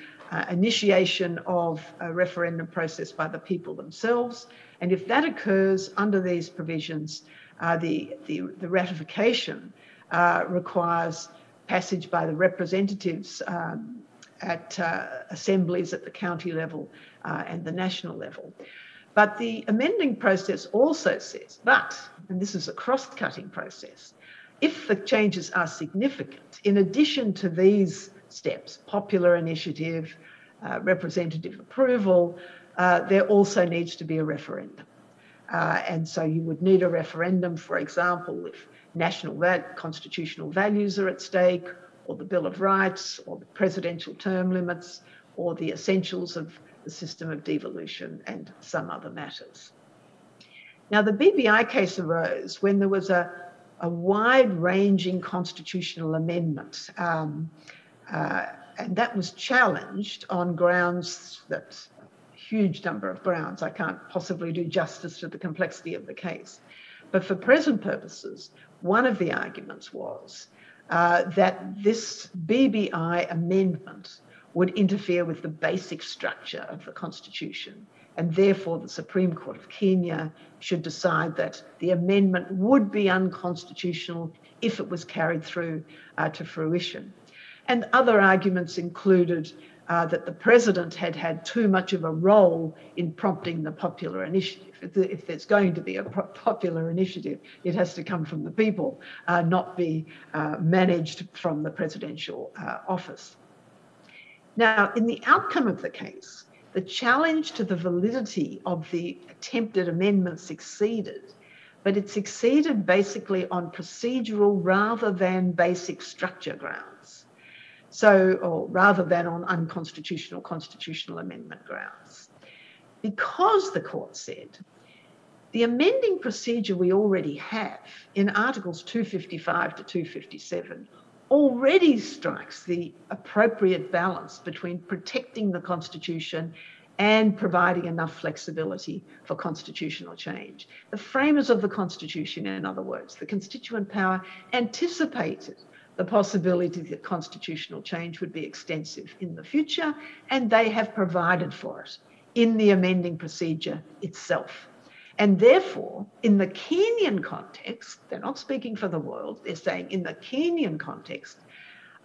initiation of a referendum process by the people themselves. And if that occurs under these provisions, the ratification requires passage by the representatives at assemblies at the county level and the national level. But the amending process also says, and this is a cross-cutting process, if the changes are significant, in addition to these steps, popular initiative, representative approval, there also needs to be a referendum. And so you would need a referendum, for example, if constitutional values are at stake, or the Bill of Rights, or the presidential term limits, or the essentials of the system of devolution and some other matters. Now, the BBI case arose when there was a wide-ranging constitutional amendment, and that was challenged on grounds that, a huge number of grounds, I can't possibly do justice to the complexity of the case. But for present purposes, one of the arguments was that this BBI amendment would interfere with the basic structure of the Constitution, and therefore the Supreme Court of Kenya should decide that the amendment would be unconstitutional if it was carried through to fruition. And other arguments included that the President had had too much of a role in prompting the popular initiative. If there's going to be a popular initiative, it has to come from the people, not be managed from the presidential office. Now, in the outcome of the case, the challenge to the validity of the attempted amendment succeeded, but it succeeded basically on procedural rather than basic structure grounds. So, or rather than on unconstitutional constitutional amendment grounds. Because the court said, the amending procedure we already have in Articles 255 to 257 already strikes the appropriate balance between protecting the Constitution and providing enough flexibility for constitutional change. The framers of the Constitution, in other words, the constituent power, anticipated the possibility that constitutional change would be extensive in the future, and they have provided for it in the amending procedure itself. And therefore, in the Kenyan context, they're not speaking for the world, they're saying in the Kenyan context,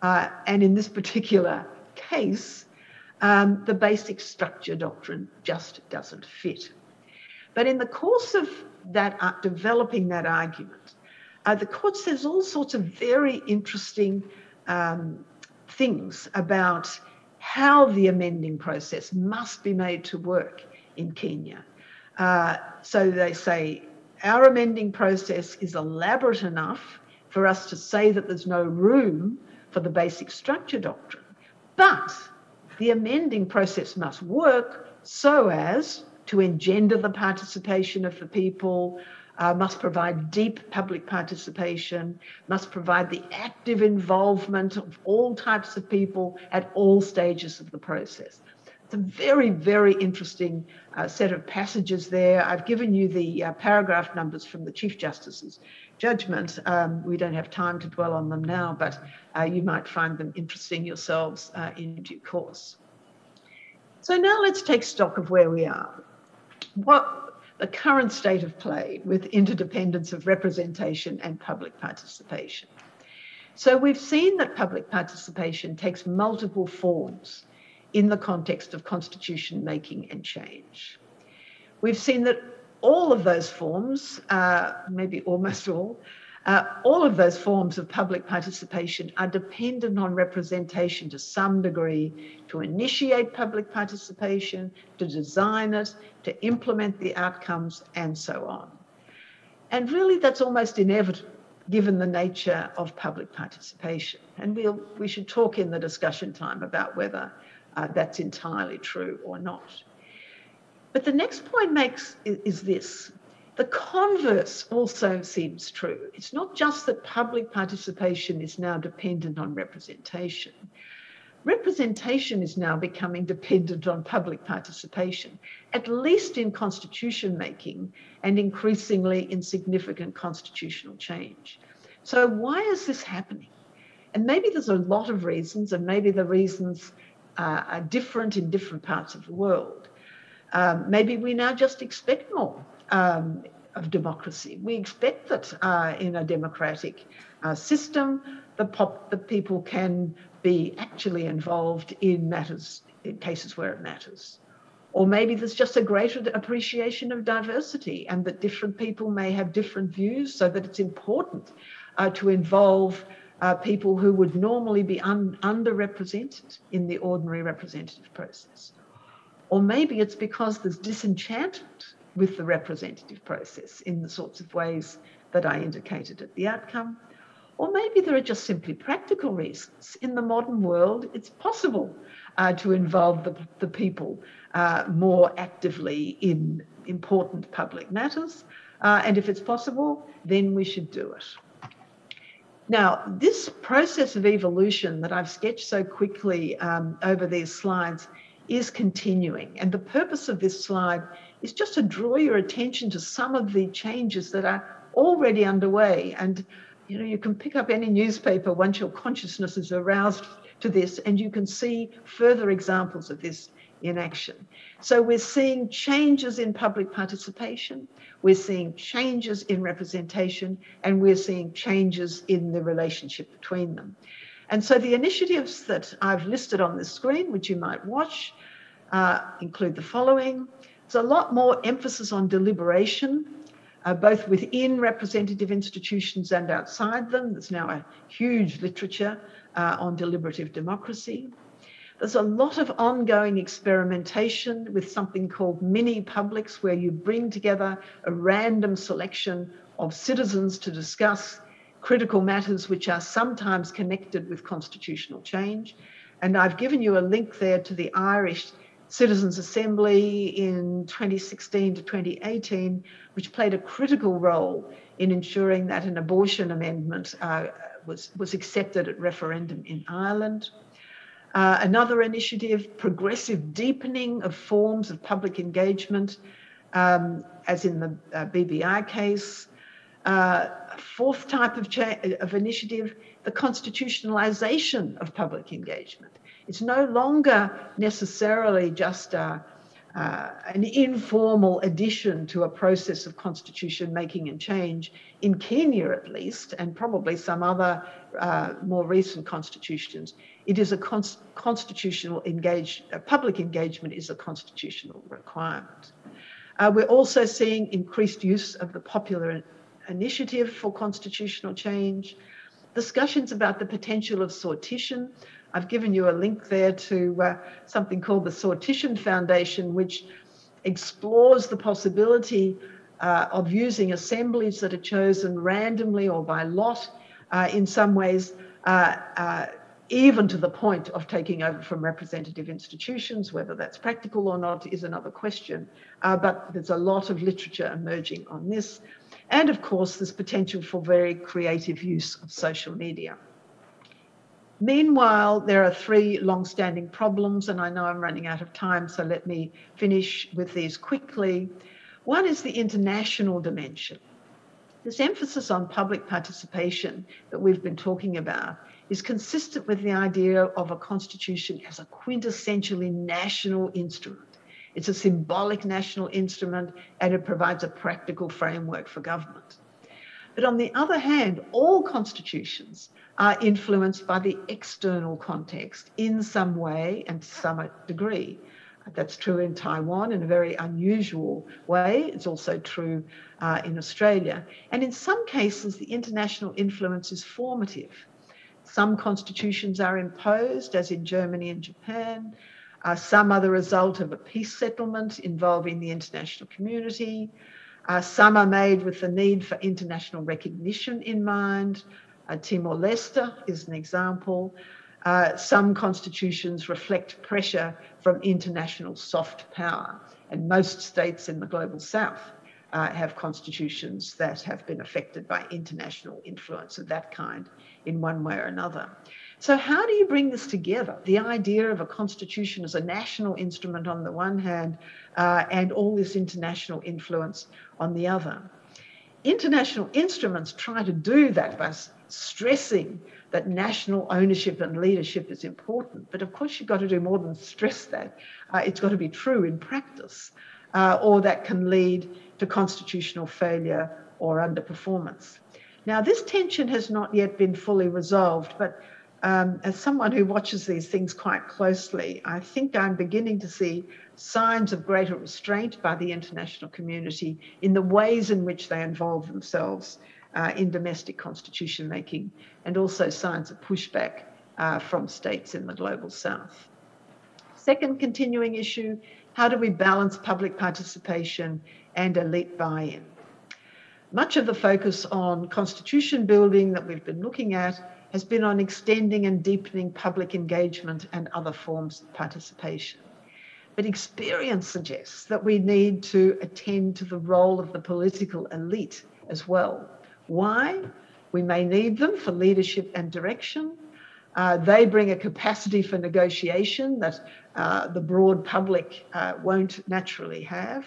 and in this particular case, the basic structure doctrine just doesn't fit. But in the course of that developing that argument, the court says all sorts of very interesting things about how the amending process must be made to work in Kenya. So they say, our amending process is elaborate enough for us to say that there's no room for the basic structure doctrine, but the amending process must work so as to engender the participation of the people, must provide deep public participation, must provide the active involvement of all types of people at all stages of the process. It's a very, very interesting set of passages there. I've given you the paragraph numbers from the Chief Justice's judgment. We don't have time to dwell on them now, but you might find them interesting yourselves in due course. So now let's take stock of where we are. What the current state of play with interdependence of representation and public participation. So we've seen that public participation takes multiple forms in the context of constitution making and change. We've seen that all of those forms, maybe almost all of those forms of public participation are dependent on representation to some degree to initiate public participation, to design it, to implement the outcomes, and so on. And really that's almost inevitable given the nature of public participation. And we should talk in the discussion time about whether that's entirely true or not. But the next point is this. The converse also seems true. It's not just that public participation is now dependent on representation. Representation is now becoming dependent on public participation, at least in constitution making and increasingly in significant constitutional change. So why is this happening? And maybe there's a lot of reasons, and maybe the reasons are different in different parts of the world. Maybe we now just expect more of democracy. We expect that in a democratic system, the people can be actually involved in matters, in cases where it matters. Or maybe there's just a greater appreciation of diversity and that different people may have different views, so that it's important to involve people who would normally be underrepresented in the ordinary representative process. Or maybe it's because there's disenchantment with the representative process in the sorts of ways that I indicated at the outcome. Or maybe there are just simply practical reasons. In the modern world, it's possible to involve the people more actively in important public matters. And if it's possible, then we should do it. Now, this process of evolution that I've sketched so quickly over these slides is continuing. And the purpose of this slide is just to draw your attention to some of the changes that are already underway. And you can pick up any newspaper once your consciousness is aroused to this, and you can see further examples of this in action. So we're seeing changes in public participation, we're seeing changes in representation, and we're seeing changes in the relationship between them. And so the initiatives that I've listed on the screen, which you might watch, include the following. There's a lot more emphasis on deliberation, both within representative institutions and outside them. There's now a huge literature on deliberative democracy. There's a lot of ongoing experimentation with something called mini publics, where you bring together a random selection of citizens to discuss critical matters which are sometimes connected with constitutional change. And I've given you a link there to the Irish Citizens' Assembly in 2016 to 2018, which played a critical role in ensuring that an abortion amendment was accepted at referendum in Ireland. Another initiative, progressive deepening of forms of public engagement, as in the BBI case. Fourth type of initiative, the constitutionalization of public engagement. It's no longer necessarily just an informal addition to a process of constitution making and change. In Kenya, at least, and probably some other more recent constitutions, it is a constitutional public engagement is a constitutional requirement. We're also seeing increased use of the popular initiative for constitutional change, discussions about the potential of sortition. I've given you a link there to something called the Sortition Foundation, which explores the possibility of using assemblies that are chosen randomly or by lot, in some ways, even to the point of taking over from representative institutions. Whether that's practical or not is another question, but there's a lot of literature emerging on this. And of course, there's potential for very creative use of social media. Meanwhile, there are three long-standing problems, and I know I'm running out of time, so let me finish with these quickly. One is the international dimension. This emphasis on public participation that we've been talking about is consistent with the idea of a constitution as a quintessentially national instrument. It's a symbolic national instrument, and it provides a practical framework for government. But on the other hand, all constitutions are influenced by the external context in some way and to some degree. That's true in Taiwan in a very unusual way. It's also true in Australia. And in some cases, the international influence is formative. Some constitutions are imposed, as in Germany and Japan. Some are the result of a peace settlement involving the international community. Some are made with the need for international recognition in mind. Timor-Leste is an example. Some constitutions reflect pressure from international soft power, and most states in the global south have constitutions that have been affected by international influence of that kind in one way or another. So how do you bring this together? The idea of a constitution as a national instrument on the one hand, and all this international influence on the other. International instruments try to do that by stressing that national ownership and leadership is important. But of course, you've got to do more than stress that. It's got to be true in practice, or that can lead to constitutional failure or underperformance. Now, this tension has not yet been fully resolved, but as someone who watches these things quite closely, I think I'm beginning to see signs of greater restraint by the international community in the ways in which they involve themselves in domestic constitution making, and also signs of pushback from states in the global south. Second continuing issue, how do we balance public participation and elite buy-in? Much of the focus on constitution building that we've been looking at has been on extending and deepening public engagement and other forms of participation. But experience suggests that we need to attend to the role of the political elite as well. Why? We may need them for leadership and direction. They bring a capacity for negotiation that the broad public won't naturally have.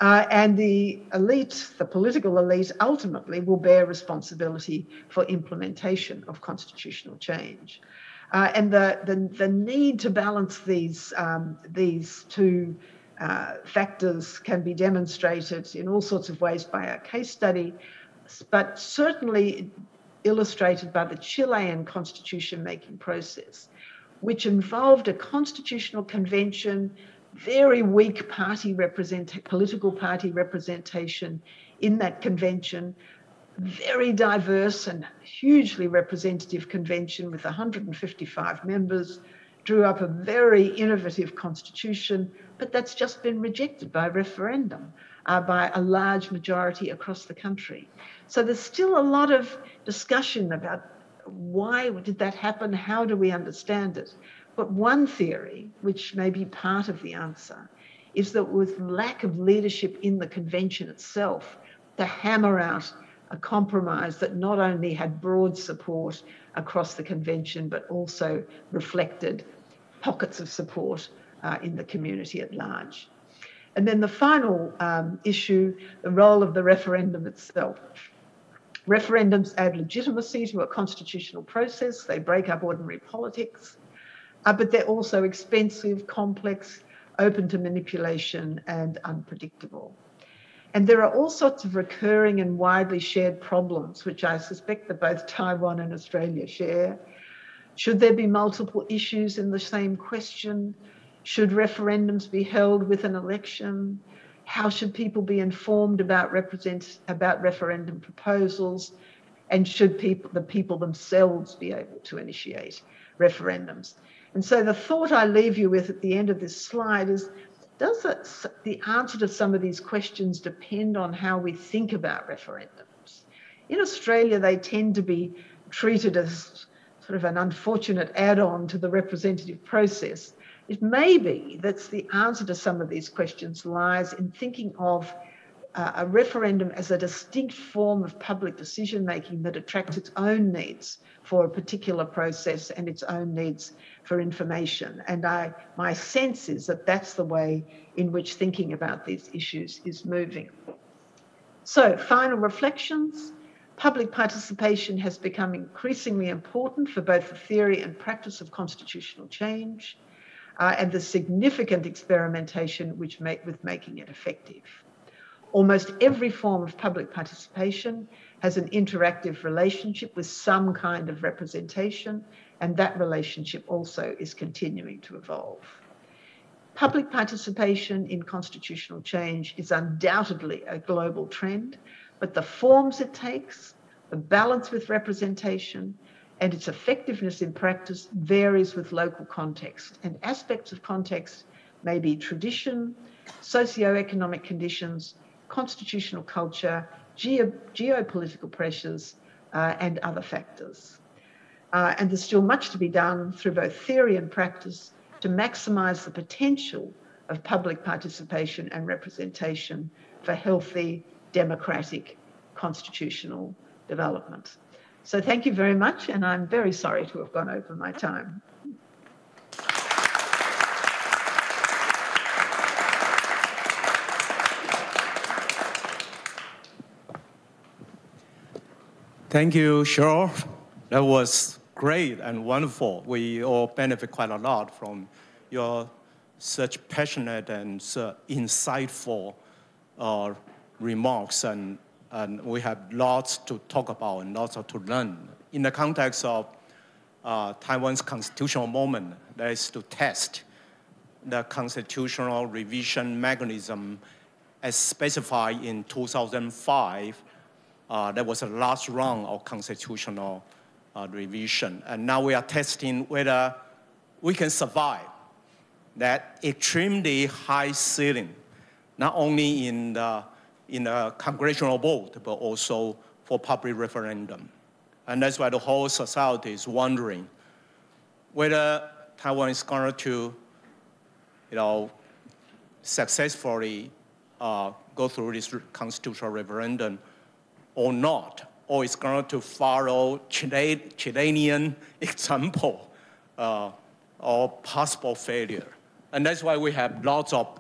And the elite, the political elite, ultimately will bear responsibility for implementation of constitutional change. And the need to balance these two factors can be demonstrated in all sorts of ways by our case study, but certainly illustrated by the Chilean constitution-making process, which involved a constitutional convention, very weak political party representation in that convention, very diverse and hugely representative convention with 155 members, drew up a very innovative constitution, but that's just been rejected by referendum by a large majority across the country. So there's still a lot of discussion about why did that happen, how do we understand it? But one theory, which may be part of the answer, is that with lack of leadership in the convention itself to hammer out a compromise that not only had broad support across the convention, but also reflected pockets of support in the community at large. And then the final issue, the role of the referendum itself. Referendums add legitimacy to a constitutional process. They break up ordinary politics, but they're also expensive, complex, open to manipulation, and unpredictable. And there are all sorts of recurring and widely shared problems, which I suspect that both Taiwan and Australia share. Should there be multiple issues in the same question? Should referendums be held with an election? How should people be informed about referendum proposals? And should the people themselves be able to initiate referendums? And so the thought I leave you with at the end of this slide is, does the answer to some of these questions depend on how we think about referendums? In Australia, they tend to be treated as sort of an unfortunate add-on to the representative process. It may be that the answer to some of these questions lies in thinking of a referendum as a distinct form of public decision-making that attracts its own needs for a particular process and its own needs for information. And my sense is that that's the way in which thinking about these issues is moving. So, final reflections. Public participation has become increasingly important for both the theory and practice of constitutional change, and the significant experimentation with making it effective. Almost every form of public participation has an interactive relationship with some kind of representation, and that relationship also is continuing to evolve. Public participation in constitutional change is undoubtedly a global trend, but the forms it takes, the balance with representation, and its effectiveness in practice varies with local context, and aspects of context may be tradition, socio-economic conditions, constitutional culture, geopolitical pressures, and other factors. And there's still much to be done through both theory and practice to maximise the potential of public participation and representation for healthy, democratic, constitutional development. So thank you very much, and I'm very sorry to have gone over my time. Thank you, Cheryl. That was great and wonderful. We all benefit quite a lot from your such passionate and insightful remarks, and we have lots to talk about and lots to learn. In the context of Taiwan's constitutional moment, that is to test the constitutional revision mechanism as specified in 2005. That was the last round of constitutional revision. And now we are testing whether we can survive that extremely high ceiling, not only in the congressional vote, but also for public referendum. And that's why the whole society is wondering whether Taiwan is going to, successfully go through this constitutional referendum or not, or it's going to follow Chilean example or possible failure. And that's why we have lots of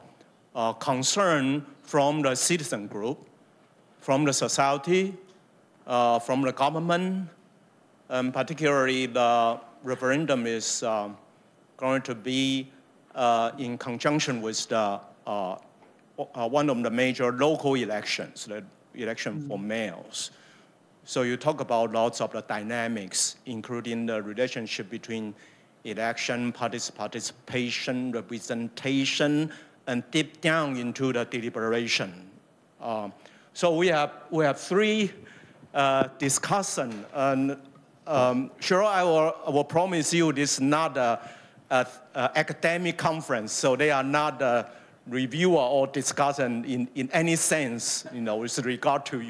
concern from the citizen group, from the society, from the government, and particularly the referendum is going to be in conjunction with the, one of the major local elections, the election for mayors. So you talk about lots of the dynamics, including the relationship between election, participation, representation, and deep down into the deliberation. So we have three discussion, and sure, I will promise you this is not an academic conference, so they are not a reviewer or discussion in any sense, with regard to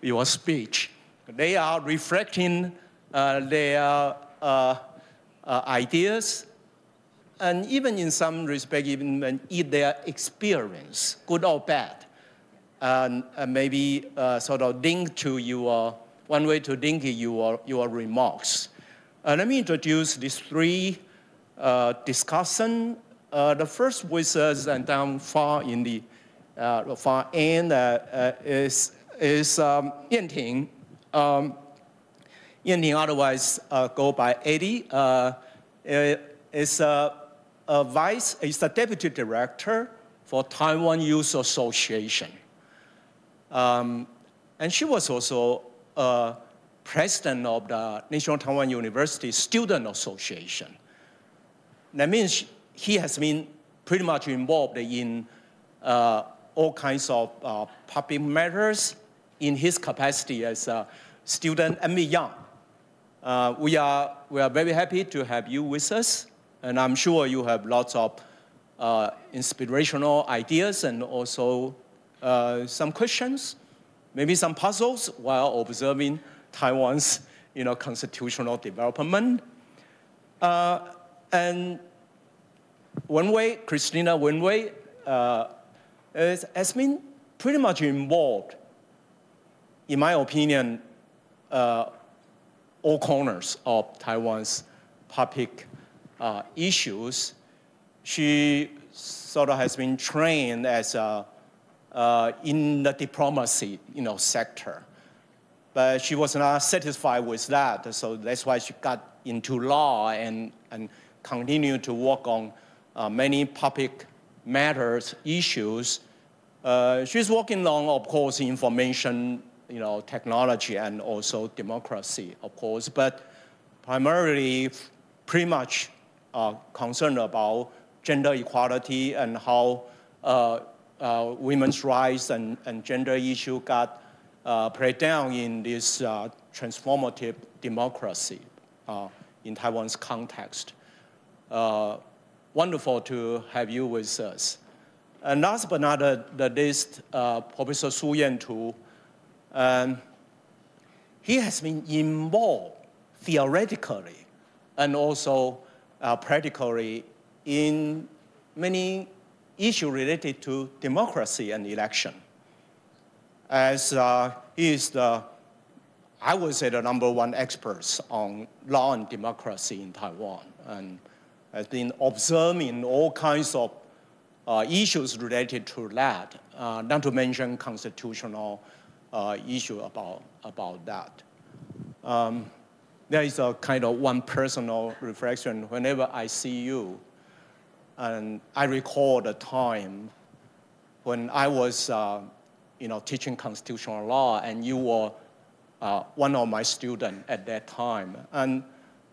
your speech. They are reflecting their ideas, and even in some respect, even their experience, good or bad, and maybe sort of link to one way to link your remarks. Let me introduce these three discussion. The first with us and down far in the far end is Yanting. Yanting otherwise go by Eddie. Is the deputy director for Taiwan Youth Association. And she was also president of the National Taiwan University Student Association. That means he has been pretty much involved in all kinds of public matters in his capacity as a student and beyond. We are very happy to have you with us, and I'm sure you have lots of inspirational ideas and also some questions, maybe some puzzles while observing Taiwan's constitutional development. And Christina Wenwei has been pretty much involved, in my opinion, all corners of Taiwan's public issues. She sort of has been trained as in the diplomacy sector. But she was not satisfied with that, so that's why she got into law and continued to work on many public matters, issues. She's working on, of course, information, technology and also democracy, of course, but primarily pretty much concerned about gender equality and how women's rights and gender issue got played down in this transformative democracy in Taiwan's context. Wonderful to have you with us. And last but not the least, Professor Su Yan-tu. He has been involved theoretically and also practically in many issues related to democracy and election. As he is I would say, the #1 expert on law and democracy in Taiwan, and has been observing all kinds of issues related to that, not to mention constitutional issue about that. There is a kind of one personal reflection whenever I see you, and I recall the time when I was teaching constitutional law, and you were one of my students at that time. And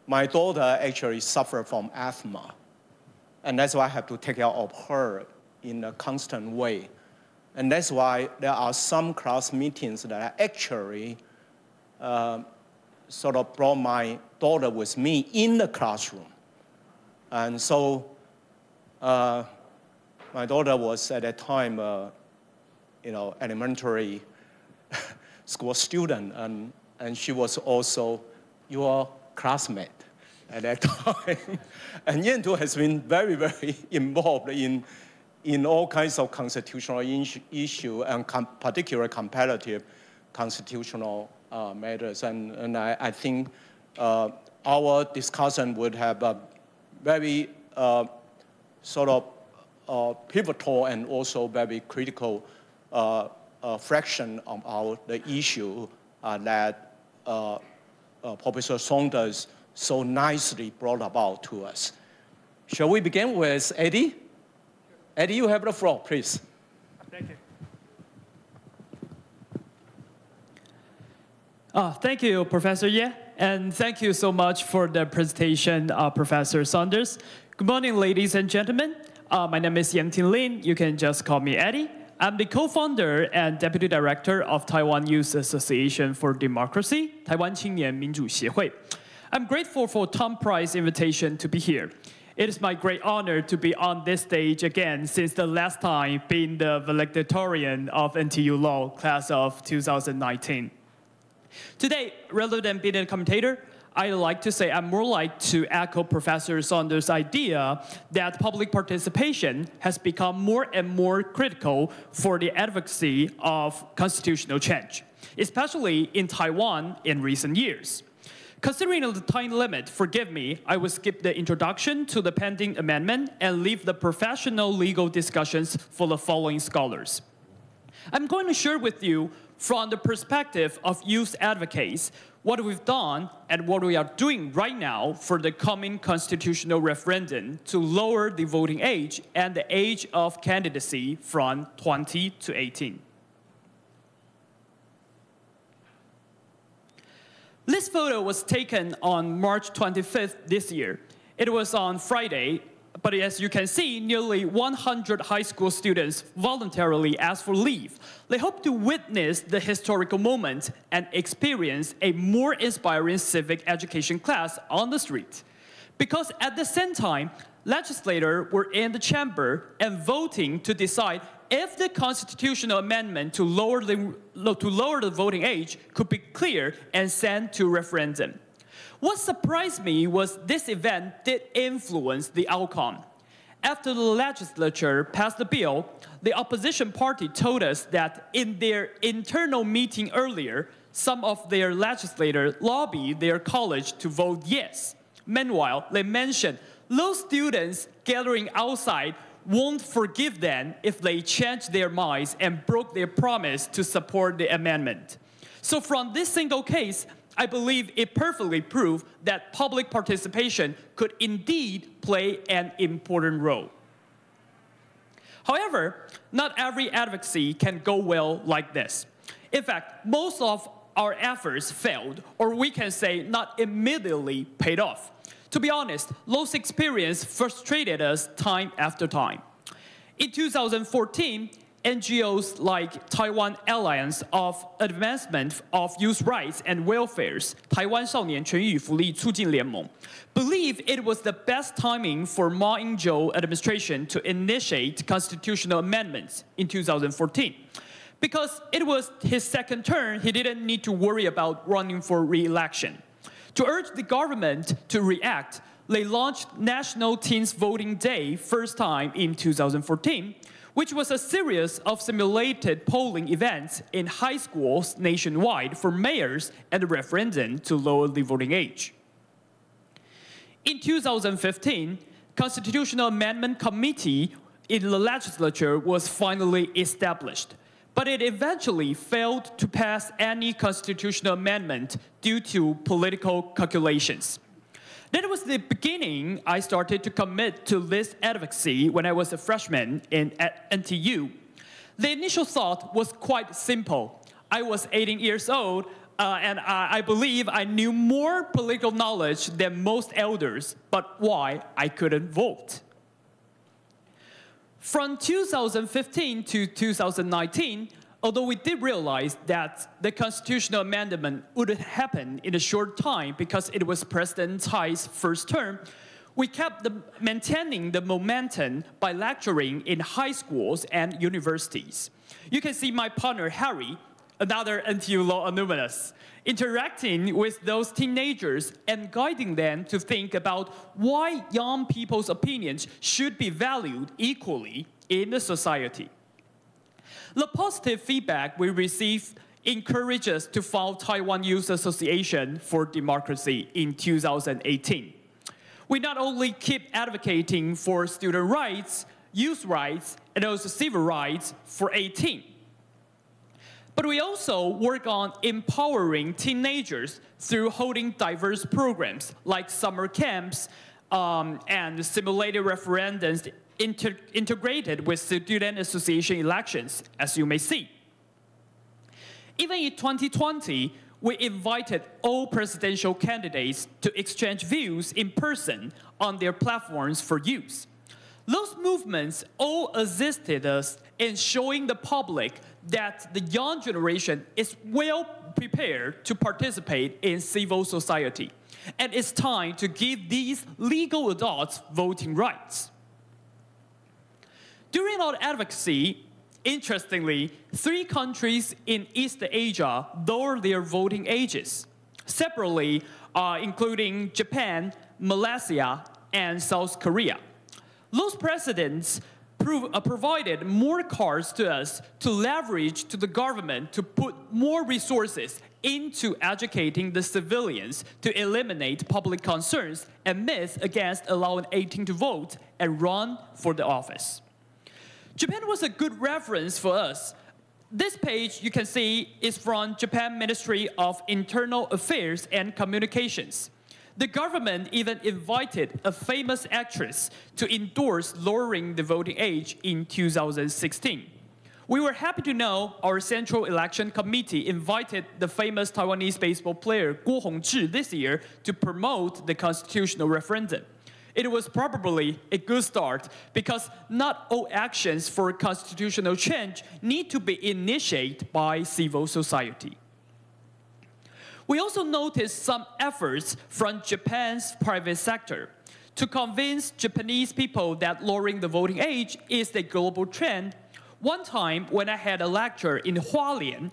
my daughter actually suffered from asthma. And that's why I have to take care of her in a constant way. And that's why there are some class meetings that I actually sort of brought my daughter with me in the classroom. And so my daughter was at that time, elementary school student, and she was also your classmate at that time. And Yan-Tu has been very, very involved in all kinds of constitutional issues and particularly comparative constitutional matters. And I think our discussion would have a very sort of pivotal and also very critical fraction of the issue that Professor Saunders so nicely brought about to us. Shall we begin with Eddie? Eddie, you have the floor, please. Thank you. Thank you, Professor Ye, and thank you so much for the presentation, Professor Saunders. Good morning, ladies and gentlemen. My name is Yan-Tin Lin. You can just call me Eddie. I'm the co-founder and deputy director of Taiwan Youth Association for Democracy, Taiwan 青年民主协会. I'm grateful for Tom Price's invitation to be here. It is my great honor to be on this stage again since the last time being the valedictorian of NTU Law class of 2019. Today, rather than being a commentator, I'd like to say I'm more like to echo Professor Saunders' idea that public participation has become more and more critical for the advocacy of constitutional change, especially in Taiwan in recent years. Considering the time limit, forgive me, I will skip the introduction to the pending amendment and leave the professional legal discussions for the following scholars. I'm going to share with you from the perspective of youth advocates what we've done and what we are doing right now for the coming constitutional referendum to lower the voting age and the age of candidacy from 20 to 18. This photo was taken on March 25th this year. It was on Friday, but as you can see, nearly 100 high school students voluntarily asked for leave. They hope to witness the historical moment and experience a more inspiring civic education class on the street. Because at the same time, legislators were in the chamber and voting to decide if the constitutional amendment to lower the voting age could be cleared and sent to referendum. What surprised me was this event did influence the outcome. After the legislature passed the bill, the opposition party told us that in their internal meeting earlier, some of their legislators lobbied their college to vote yes. Meanwhile, they mentioned those students gathering outside won't forgive them if they change their minds and broke their promise to support the amendment. So from this single case, I believe it perfectly proved that public participation could indeed play an important role. However, not every advocacy can go well like this. In fact, most of our efforts failed, or we can say not immediately paid off. To be honest, those experiences frustrated us time after time. In 2014, NGOs like Taiwan Alliance of Advancement of Youth Rights and Welfare's 台湾少年权益与福利促进联盟 believed it was the best timing for Ma Ying-jeou administration to initiate constitutional amendments in 2014. Because it was his second term, he didn't need to worry about running for re-election. To urge the government to react, they launched National Teens Voting Day first time in 2014, which was a series of simulated polling events in high schools nationwide for mayors and a referendum to lower the voting age. In 2015, Constitutional Amendment Committee in the legislature was finally established, but it eventually failed to pass any constitutional amendment due to political calculations. That was the beginning I started to commit to this advocacy when I was a freshman at NTU. The initial thought was quite simple. I was 18 years old. and I believe I knew more political knowledge than most elders, but why I couldn't vote. From 2015 to 2019, although we did realize that the constitutional amendment wouldn't happen in a short time because it was President Tsai's first term, we kept maintaining the momentum by lecturing in high schools and universities. You can see my partner, Harry, another NTU law alumnus, interacting with those teenagers and guiding them to think about why young people's opinions should be valued equally in the society. The positive feedback we received encouraged us to found Taiwan Youth Association for Democracy in 2018. We not only keep advocating for student rights, youth rights, and also civil rights for 18. But we also work on empowering teenagers through holding diverse programs like summer camps and simulated referendums integrated with student association elections, as you may see. Even in 2020, we invited all presidential candidates to exchange views in person on their platforms for use. Those movements all assisted us in showing the public that the young generation is well prepared to participate in civil society. And it's time to give these legal adults voting rights. During our advocacy, interestingly, 3 countries in East Asia lowered their voting ages, separately including Japan, Malaysia, and South Korea. Those presidents provided more cards to us to leverage to the government to put more resources into educating the civilians to eliminate public concerns and myths against allowing 18 to vote and run for the office. Japan was a good reference for us. This page you can see is from Japan Ministry of Internal Affairs and Communications. The government even invited a famous actress to endorse lowering the voting age in 2016. We were happy to know our Central Election Committee invited the famous Taiwanese baseball player Guo Hongzhi this year to promote the constitutional referendum. It was probably a good start because not all actions for constitutional change need to be initiated by civil society. We also noticed some efforts from Japan's private sector to convince Japanese people that lowering the voting age is a global trend. One time when I had a lecture in Hualien,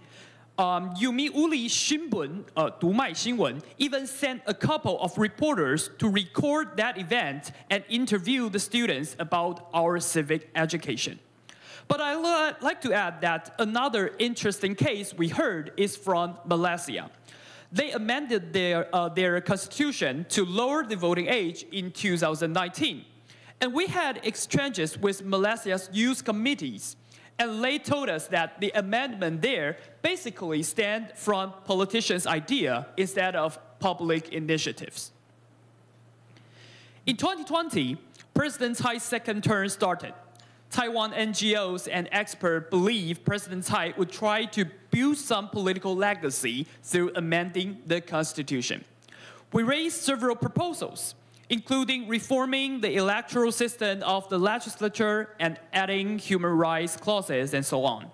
Yomiuri Shimbun, 读卖新闻, even sent a couple of reporters to record that event and interview the students about our civic education. But I'd like to add that another interesting case we heard is from Malaysia. They amended their constitution to lower the voting age in 2019. And we had exchanges with Malaysia's youth committees. And they told us that the amendment there basically stemmed from politicians' idea instead of public initiatives. In 2020, President Tsai's second term started. Taiwan NGOs and experts believe President Tsai would try to build some political legacy through amending the constitution. We raised several proposals, including reforming the electoral system of the legislature and adding human rights clauses and so on.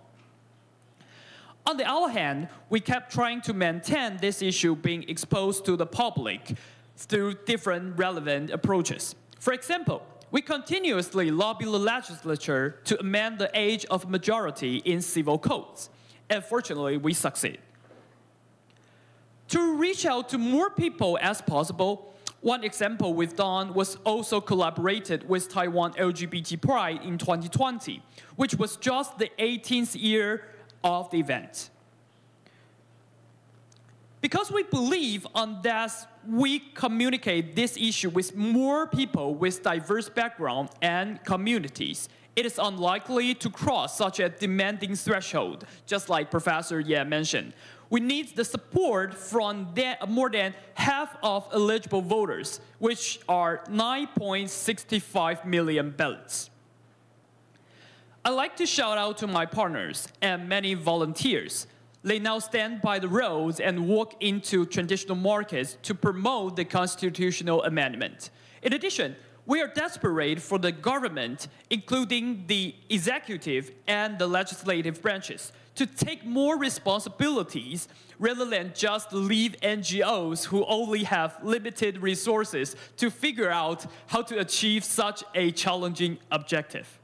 On the other hand, we kept trying to maintain this issue being exposed to the public through different relevant approaches. For example, we continuously lobby the legislature to amend the age of majority in civil codes. And fortunately, we succeed. To reach out to more people as possible, one example we've done was also collaborated with Taiwan LGBT Pride in 2020, which was just the 18th year of the event. Because we believe on that, we communicate this issue with more people with diverse backgrounds and communities. It is unlikely to cross such a demanding threshold, just like Professor Ye mentioned. We need the support from more than half of eligible voters, which are 9.65 million ballots. I'd like to shout out to my partners and many volunteers. They now stand by the roads and walk into traditional markets to promote the constitutional amendment. In addition, we are desperate for the government, including the executive and the legislative branches, to take more responsibilities rather than just leave NGOs who only have limited resources to figure out how to achieve such a challenging objective.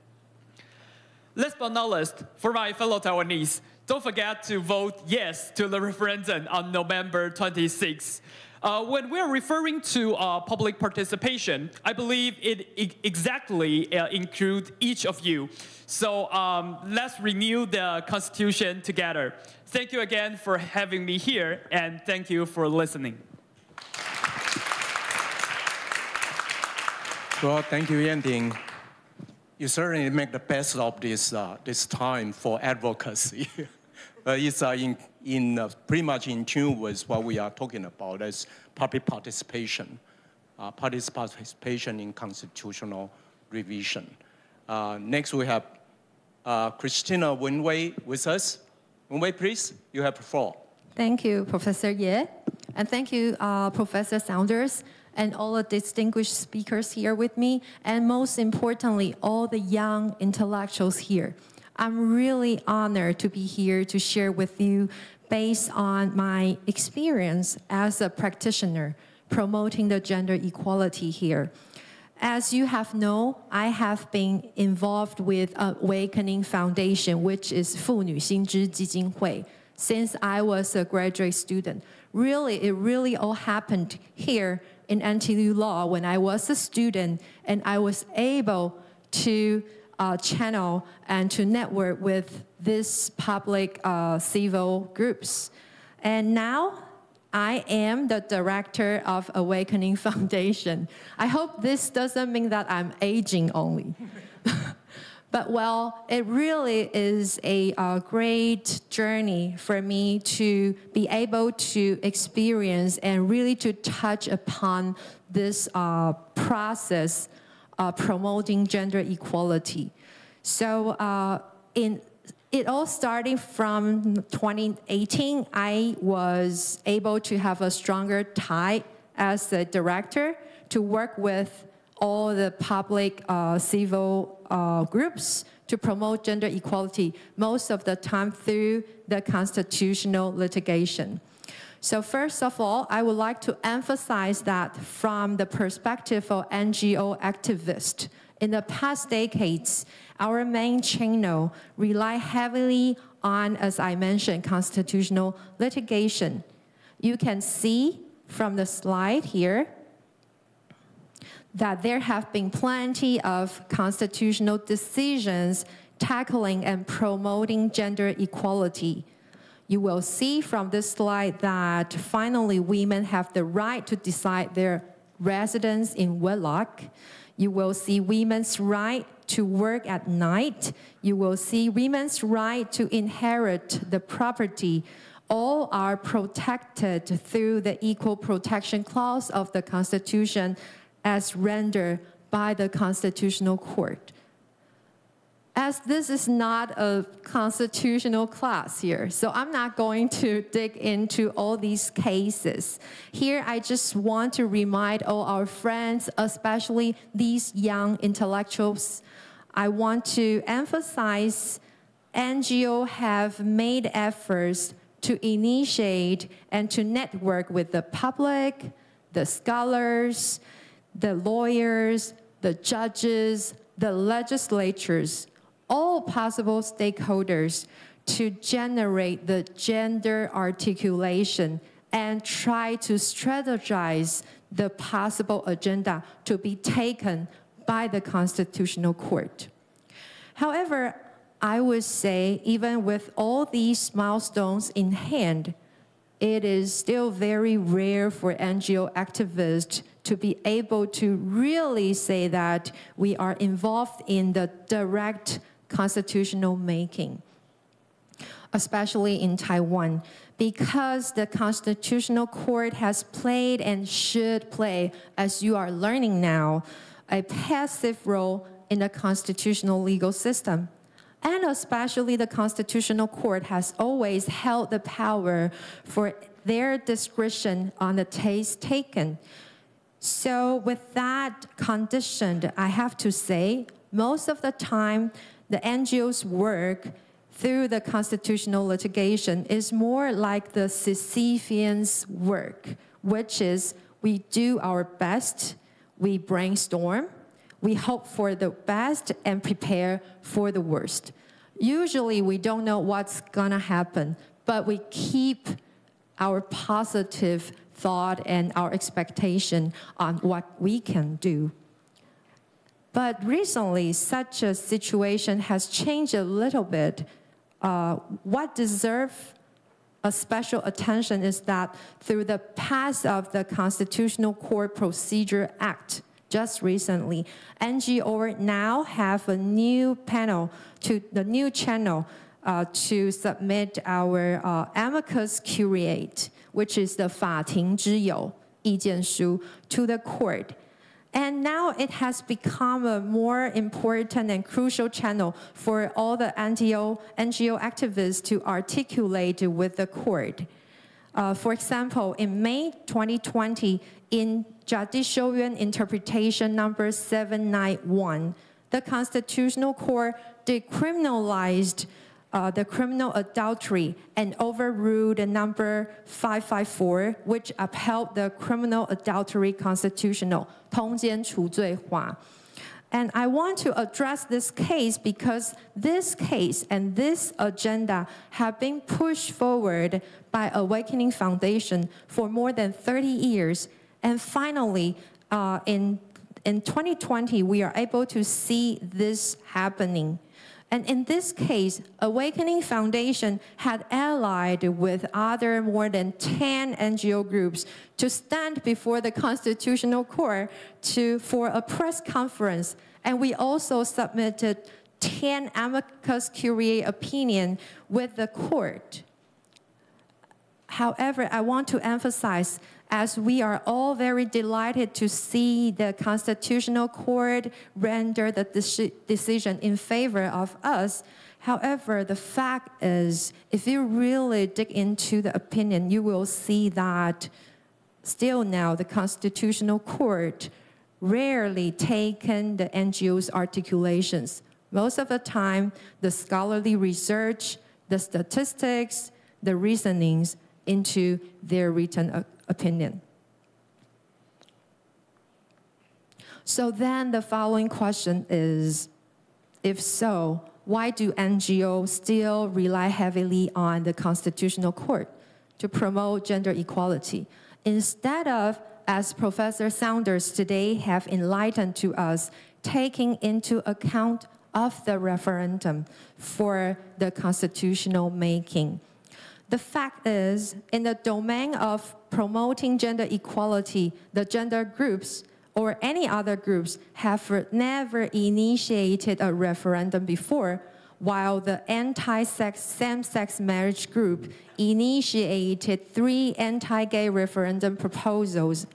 Last but not least, for my fellow Taiwanese, don't forget to vote yes to the referendum on November 26th. When we're referring to public participation, I believe it exactly includes each of you. So let's renew the Constitution together. Thank you again for having me here, and thank you for listening. Well, thank you, Yanding. You certainly make the best of this time for advocacy. It's pretty much in tune with what we are talking about as public participation, participation in constitutional revision. Next, we have Christina Wenwei with us. Wenwei, please, you have the floor. Thank you, Professor Ye, and thank you, Professor Saunders, and all the distinguished speakers here with me, and most importantly, all the young intellectuals here. I'm really honored to be here to share with you based on my experience as a practitioner promoting the gender equality here. As you have known, I have been involved with Awakening Foundation, which is 妇女新知基金会, since I was a graduate student. It really all happened here in NTU Law when I was a student, and I was able to channel and to network with these public civil groups. And now I am the director of Awakening Foundation. I hope this doesn't mean that I'm aging only. But well, it really is a great journey for me to be able to experience and really to touch upon this process promoting gender equality. So it all started from 2018. I was able to have a stronger tie as a director to work with all the public civil groups to promote gender equality, most of the time through the constitutional litigation. So first of all, I would like to emphasize that from the perspective of NGO activists, in the past decades, our main channel relied heavily on, as I mentioned, constitutional litigation. You can see from the slide here that there have been plenty of constitutional decisions tackling and promoting gender equality. You will see from this slide that finally women have the right to decide their residence in wedlock. You will see women's right to work at night. You will see women's right to inherit the property. All are protected through the Equal Protection Clause of the Constitution as rendered by the Constitutional Court. As this is not a constitutional class here, so I'm not going to dig into all these cases. Here, I just want to remind all our friends, especially these young intellectuals, I want to emphasize NGOs have made efforts to initiate and to network with the public, the scholars, the lawyers, the judges, the legislatures, all possible stakeholders to generate the gender articulation and try to strategize the possible agenda to be taken by the Constitutional Court. However, I would say even with all these milestones in hand, it is still very rare for NGO activists to be able to really say that we are involved in the direct constitutional making, especially in Taiwan, because the Constitutional Court has played and should play, as you are learning now, a passive role in the constitutional legal system. And especially the Constitutional Court has always held the power for their discretion on the case taken. So with that conditioned, I have to say, most of the time, the NGO's work through the constitutional litigation is more like the Sisyphean's work, which is we do our best, we brainstorm, we hope for the best and prepare for the worst. Usually we don't know what's gonna happen, but we keep our positive thought and our expectation on what we can do. But recently, such a situation has changed a little bit. What deserves a special attention is that through the pass of the Constitutional Court Procedure Act just recently, NGO now have a new panel to the new channel to submit our amicus curiae, which is the 法庭之友意见书 to the court. And now it has become a more important and crucial channel for all the NGO activists to articulate with the court. For example, in May 2020, in Judicial Yuan Interpretation number 791, the Constitutional Court decriminalized the criminal adultery and overruled number 554, which upheld the criminal adultery constitutional, 通奸除罪化. And I want to address this case because this case and this agenda have been pushed forward by Awakening Foundation for more than 30 years. And finally, in 2020, we are able to see this happening. And in this case, Awakening Foundation had allied with other more than 10 NGO groups to stand before the Constitutional Court for a press conference. And we also submitted 10 amicus curiae opinion with the court. However, I want to emphasize, as we are all very delighted to see the Constitutional Court render the decision in favor of us. However, the fact is, if you really dig into the opinion, you will see that still now the Constitutional Court rarely taken the NGO's articulations. Most of the time, the scholarly research, the statistics, the reasonings into their written opinion. So then the following question is, if so, why do NGOs still rely heavily on the Constitutional Court to promote gender equality, instead of, as Professor Saunders today have enlightened to us, taking into account of the referendum for the constitutional making? The fact is, in the domain of promoting gender equality, the gender groups or any other groups have never initiated a referendum before, while the anti-sex, same-sex marriage group initiated 3 anti-gay referendum proposals.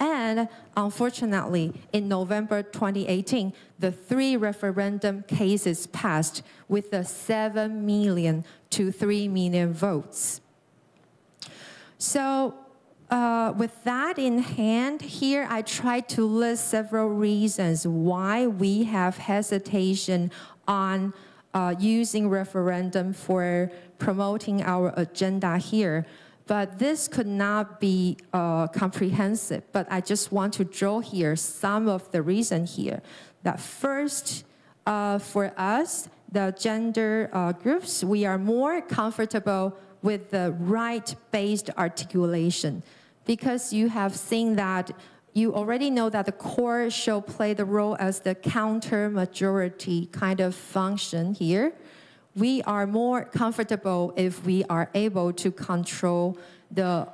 And unfortunately, in November 2018, the 3 referendum cases passed with the 7 million to 3 million votes. So with that in hand, here I tried to list several reasons why we have hesitation on using referendum for promoting our agenda here. But this could not be comprehensive. But I just want to draw here some of the reasons here. That first, for us, the gender groups, we are more comfortable with the right-based articulation, because you have seen that, you already know that the court shall play the role as the counter-majority kind of function here. We are more comfortable if we are able to control the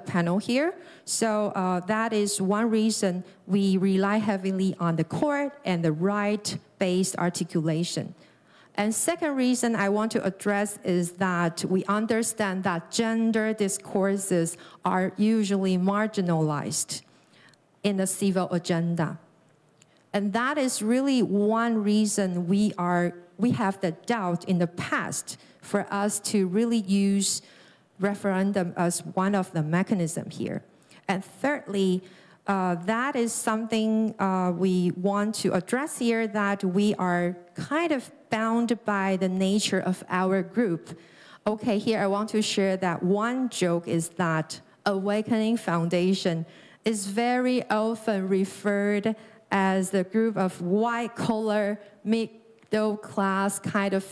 panel here. So that is one reason we rely heavily on the court and the right-based articulation. And second reason I want to address is that we understand that gender discourses are usually marginalized in the civil agenda. And that is really one reason we have the doubt in the past for us to really use referendum as one of the mechanisms here. And thirdly, that is something we want to address here, that we are kind of bound by the nature of our group. Okay, here I want to share that one joke is that Awakening Foundation is very often referred as the group of white-collar, middle-class kind of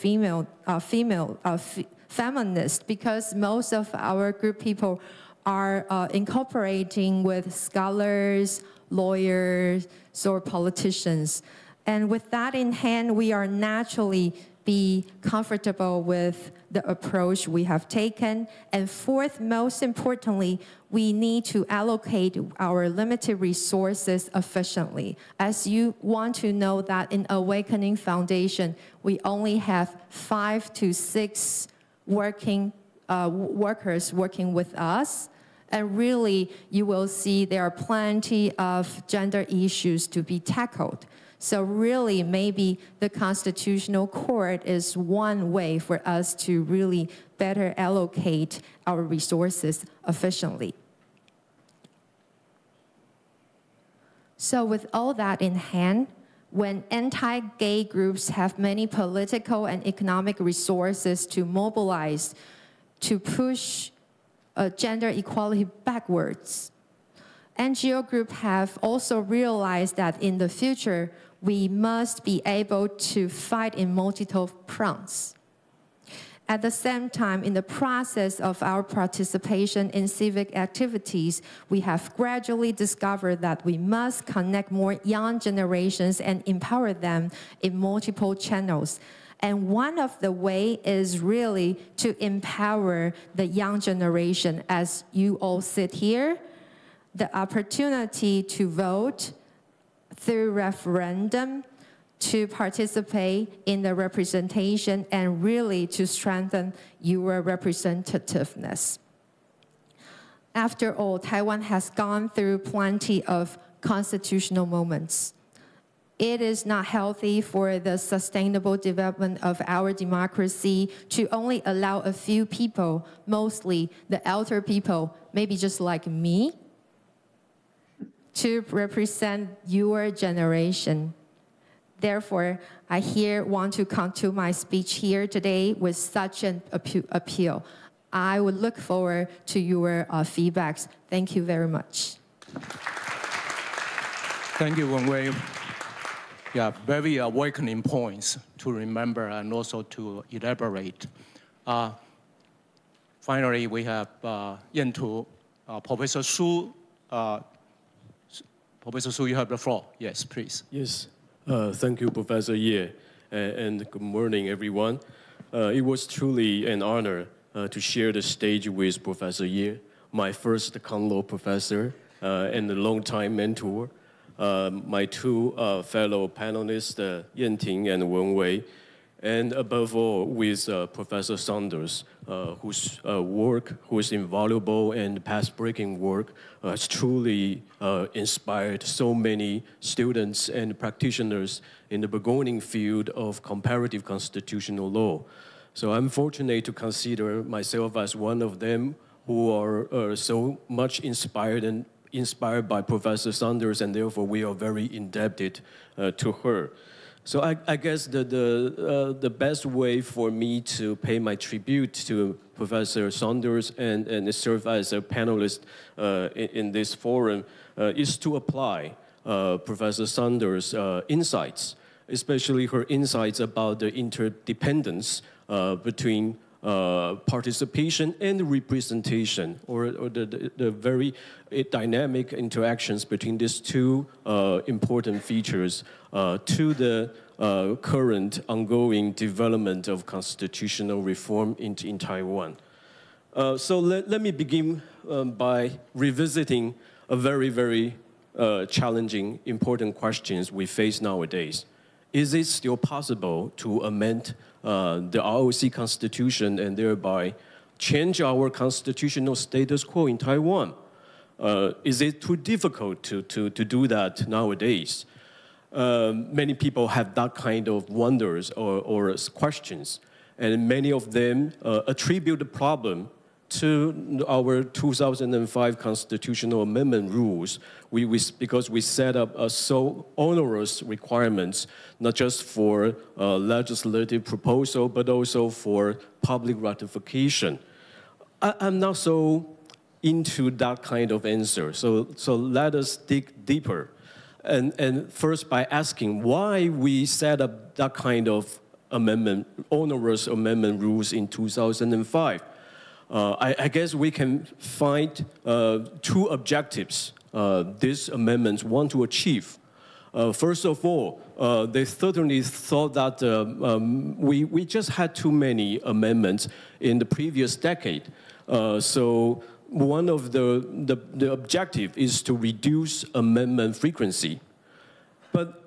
feminists, because most of our group people are incorporating with scholars, lawyers, or politicians. And with that in hand, we are naturally be comfortable with the approach we have taken. And fourth, most importantly, we need to allocate our limited resources efficiently. As you want to know that in Awakening Foundation, we only have 5 to 6 workers working with us. And really, you will see there are plenty of gender issues to be tackled. So really, maybe the Constitutional Court is one way for us to really better allocate our resources efficiently. So with all that in hand, when anti-gay groups have many political and economic resources to mobilize to push gender equality backwards, NGO groups have also realized that in the future, we must be able to fight in multiple fronts. At the same time, in the process of our participation in civic activities, we have gradually discovered that we must connect more young generations and empower them in multiple channels. And one of the ways is really to empower the young generation, as you all sit here, the opportunity to vote through referendum, to participate in the representation, and really to strengthen your representativeness. After all, Taiwan has gone through plenty of constitutional moments. It is not healthy for the sustainable development of our democracy to only allow a few people, mostly the elder people, maybe just like me, to represent your generation. Therefore, I here want to conclude my speech here today with such an appeal. I would look forward to your feedbacks. Thank you very much. Thank you, Wen Wei. Yeah, very awakening points to remember and also to elaborate. Finally, we have Yantu, Professor Su. Professor Su, you have the floor. Yes, please. Yes, thank you, Professor Ye, and good morning, everyone. It was truly an honor to share the stage with Professor Ye, my first Kang Law professor and a longtime mentor, my two fellow panelists, Yanting and Wen Wei, and above all with Professor Saunders, whose invaluable and path-breaking work has truly inspired so many students and practitioners in the burgeoning field of comparative constitutional law. So I'm fortunate to consider myself as one of them who are so much inspired by Professor Saunders, and therefore we are very indebted to her. So I guess the best way for me to pay my tribute to Professor Saunders and serve as a panelist in this forum is to apply Professor Saunders' insights, especially her insights about the interdependence between participation and representation, or the very dynamic interactions between these two important features to the current ongoing development of constitutional reform in Taiwan. So let me begin by revisiting a very, very challenging, important questions we face nowadays. Is it still possible to amend the ROC Constitution and thereby change our constitutional status quo in Taiwan? Is it too difficult to do that nowadays? many people have that kind of wonders or questions. And many of them attribute the problem to our 2005 constitutional amendment rules, because we set up so onerous requirements, not just for legislative proposal, but also for public ratification. I'm not so into that kind of answer, so let us dig deeper. And first by asking why we set up that kind of onerous amendment rules in 2005. I guess we can find two objectives these amendments want to achieve. First of all, they certainly thought that we just had too many amendments in the previous decade. So one of the objective is to reduce amendment frequency. But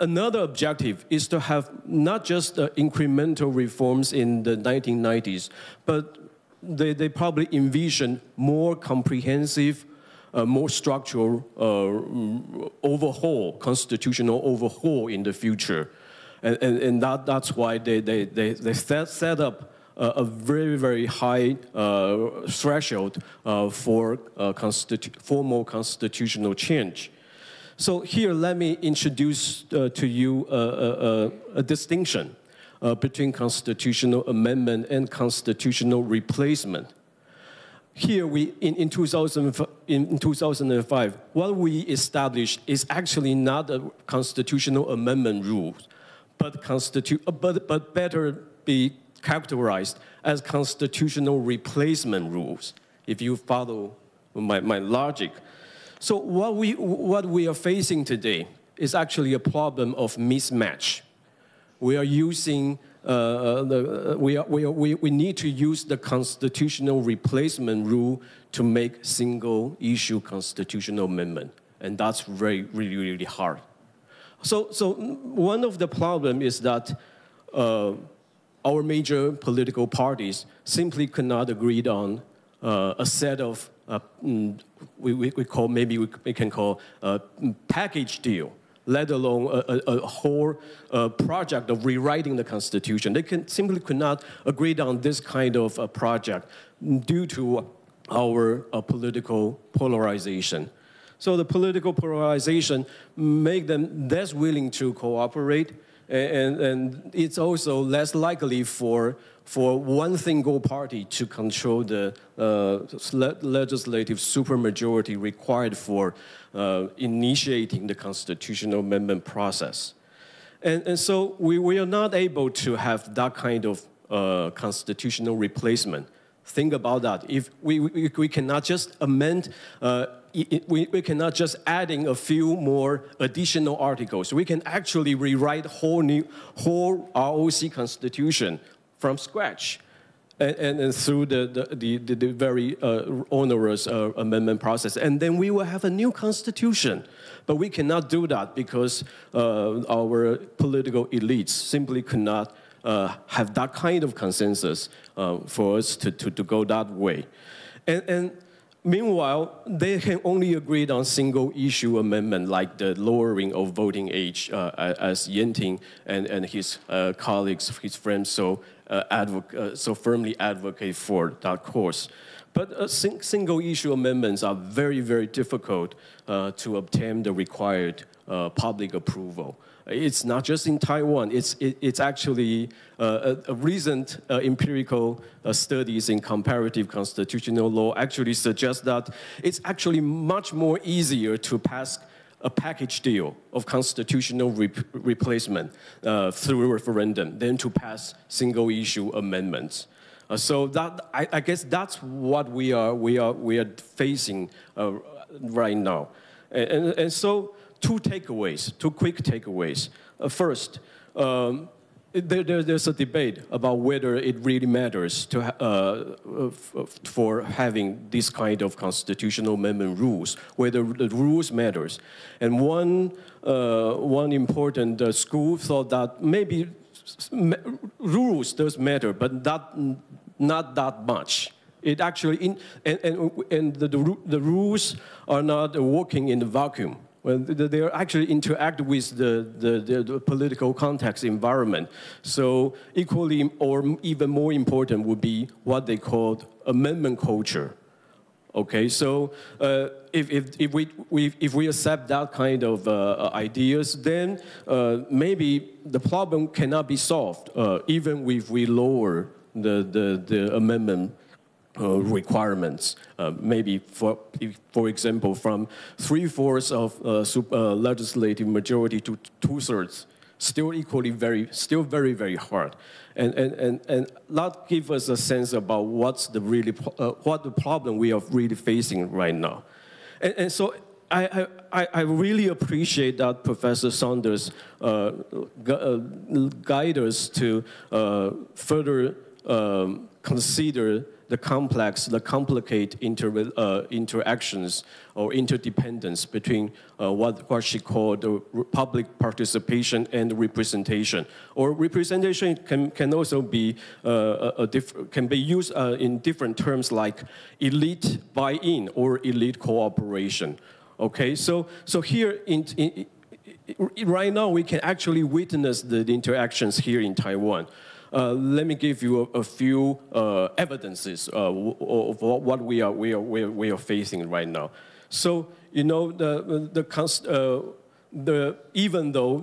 another objective is to have not just incremental reforms in the 1990s, but they probably envision more comprehensive, more structural overhaul, constitutional overhaul in the future. And that's why they set up a very, very high threshold for formal constitutional change. So here, let me introduce to you a distinction between constitutional amendment and constitutional replacement. Here, in 2005, what we established is actually not a constitutional amendment rule, but better be characterized as constitutional replacement rules, if you follow my logic. So what we are facing today is actually a problem of mismatch. We are using we need to use the constitutional replacement rule to make single-issue constitutional amendment, and that's really hard. So one of the problems is that our major political parties simply could not agree on a set of we can call a package deal, let alone a whole project of rewriting the Constitution. They simply could not agree on this kind of project due to our political polarization. So the political polarization make them less willing to cooperate, and it's also less likely for one single party to control the legislative supermajority required for initiating the constitutional amendment process. And so we are not able to have that kind of constitutional replacement. Think about that. If we cannot just amend, we cannot just adding a few more additional articles. We can actually rewrite whole ROC constitution from scratch, and through the very onerous amendment process, and then we will have a new constitution. But we cannot do that because our political elites simply cannot have that kind of consensus for us to go that way. And meanwhile, they can only agree on single-issue amendment, like the lowering of voting age, as Yenting and his colleagues, his friends, so firmly advocate for that course. But single-issue amendments are very, very difficult to obtain the required public approval. It's not just in Taiwan. It's actually a recent empirical studies in comparative constitutional law actually suggest that it's actually much more easier to pass a package deal of constitutional replacement through a referendum than to pass single-issue amendments. So that I guess that's what we are facing right now, and so. Two quick takeaways. First, there's a debate about whether it really matters for having this kind of constitutional amendment rules, whether the rules matters. And one important school thought that maybe rules does matter, but not that much. It actually, and the rules are not working in the vacuum. When they actually interact with the political context environment. So equally or even more important would be what they call amendment culture. Okay, so if we accept that kind of ideas, then maybe the problem cannot be solved, even if we lower the amendment requirements. Maybe, for example, from 3/4 of legislative majority to 2/3, still very, very hard. And that gives us a sense about what the problem we are really facing right now. And so I really appreciate that Professor Saunders guide us to further consider the complex, the complicated interactions or interdependence between what she called the public participation and representation. Or representation can also be can be used in different terms like elite buy-in or elite cooperation. Okay, so here right now we can actually witness the interactions here in Taiwan. Let me give you a few evidences of what we are facing right now. So you know even though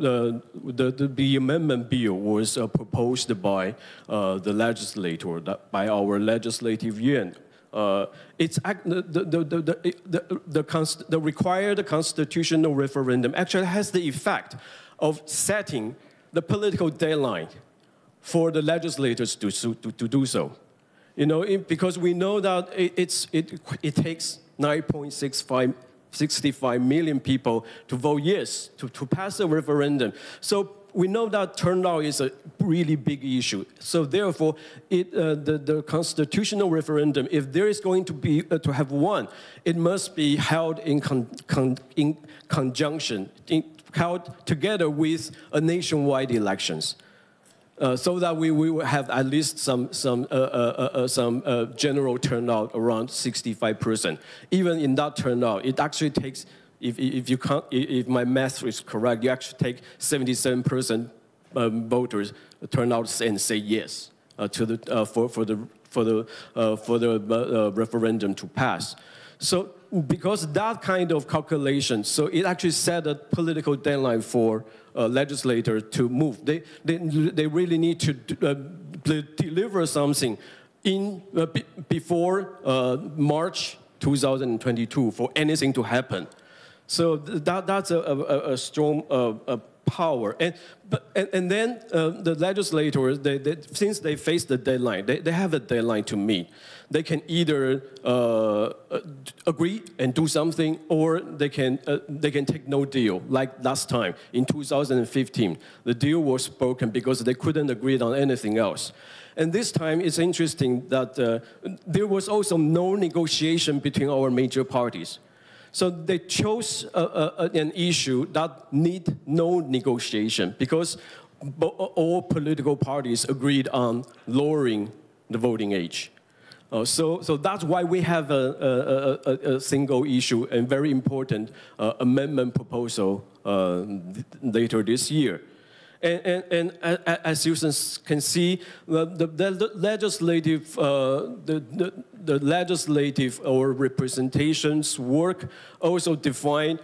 the amendment bill was proposed by the legislator, by our legislative yuan, it's the required constitutional referendum actually has the effect of setting the political deadline for the legislators to do so. You know, because we know that it takes 9.65 million people to vote yes, to pass a referendum. So we know that turnout is a really big issue. So therefore, the constitutional referendum, if there is going to be to have one, it must be held in conjunction, held together with a nationwide elections. So that we will have at least some general turnout around 65%. Even in that turnout, it actually takes, if my math is correct, you actually take 77% voters turn out and say yes to for the referendum to pass. So because that kind of calculation, so it actually set a political deadline for legislators to move. They really need to deliver something before March 2022 for anything to happen. So that's a strong power. And then the legislators, since they face the deadline, they have a deadline to meet. They can either agree and do something, or they can take no deal. Like last time in 2015, the deal was broken because they couldn't agree on anything else. And this time it's interesting that there was also no negotiation between our major parties. So they chose an issue that need no negotiation because all political parties agreed on lowering the voting age. So that's why we have a single issue and very important amendment proposal later this year. And as you can see, the legislative or representations work also define,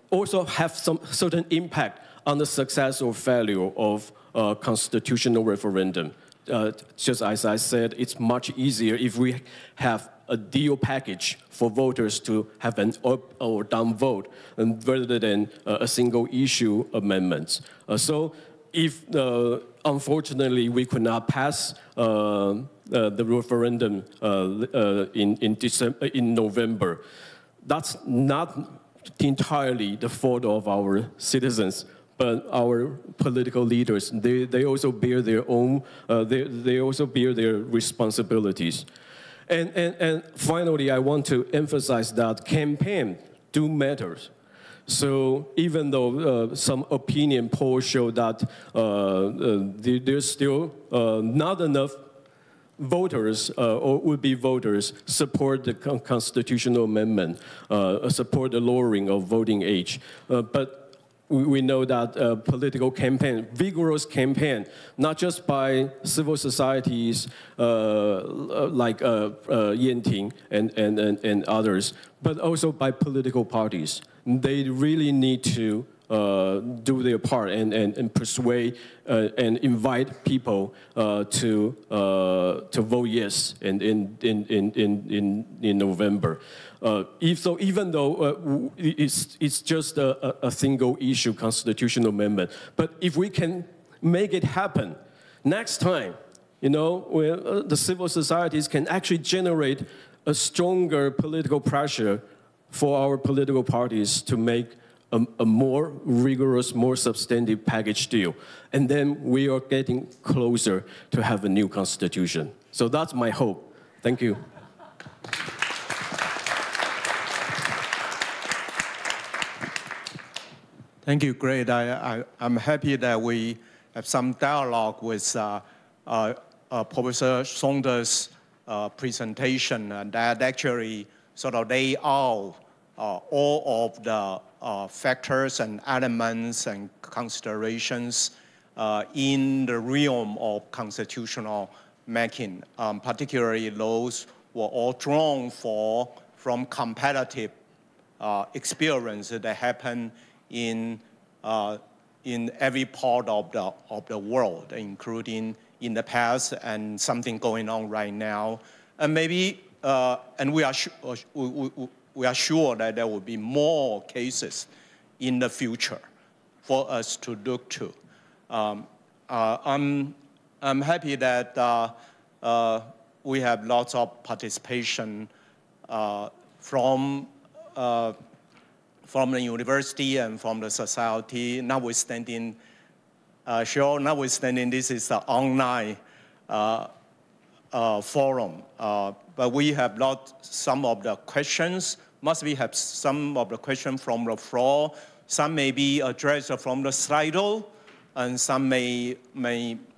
also have some certain impact on the success or failure of constitutional referendum. Just as I said, it's much easier if we have a deal package for voters to have an up or down vote rather than a single issue amendments. So if unfortunately we could not pass the referendum in November, that's not entirely the fault of our citizens. But our political leaders, they also bear their own, they also bear their responsibilities. And finally, I want to emphasize that campaign do matter. So even though some opinion polls show that there's still not enough voters or would-be voters support the constitutional amendment, support the lowering of voting age. But we know that political campaign, vigorous campaign, not just by civil societies like Yanting and others, but also by political parties. They really need to do their part and persuade and invite people to vote yes in November. Even though it's just a single issue constitutional amendment, but if we can make it happen next time, you know, the civil societies can actually generate a stronger political pressure for our political parties to make a more rigorous, more substantive package deal. And then we are getting closer to have a new constitution. So that's my hope. Thank you. Thank you, great. I'm happy that we have some dialogue with Professor Saunders' presentation, and that actually sort of lay out all of the factors and elements and considerations in the realm of constitutional making, particularly those were all drawn from competitive experience that happen in every part of the world, including in the past and something going on right now, and maybe and we are sure that there will be more cases in the future for us to look to. I'm happy that we have lots of participation from the university and from the society, notwithstanding, notwithstanding this is an online forum. But we have some of the questions, we have some of the questions from the floor, some may be addressed from the Slido, and some may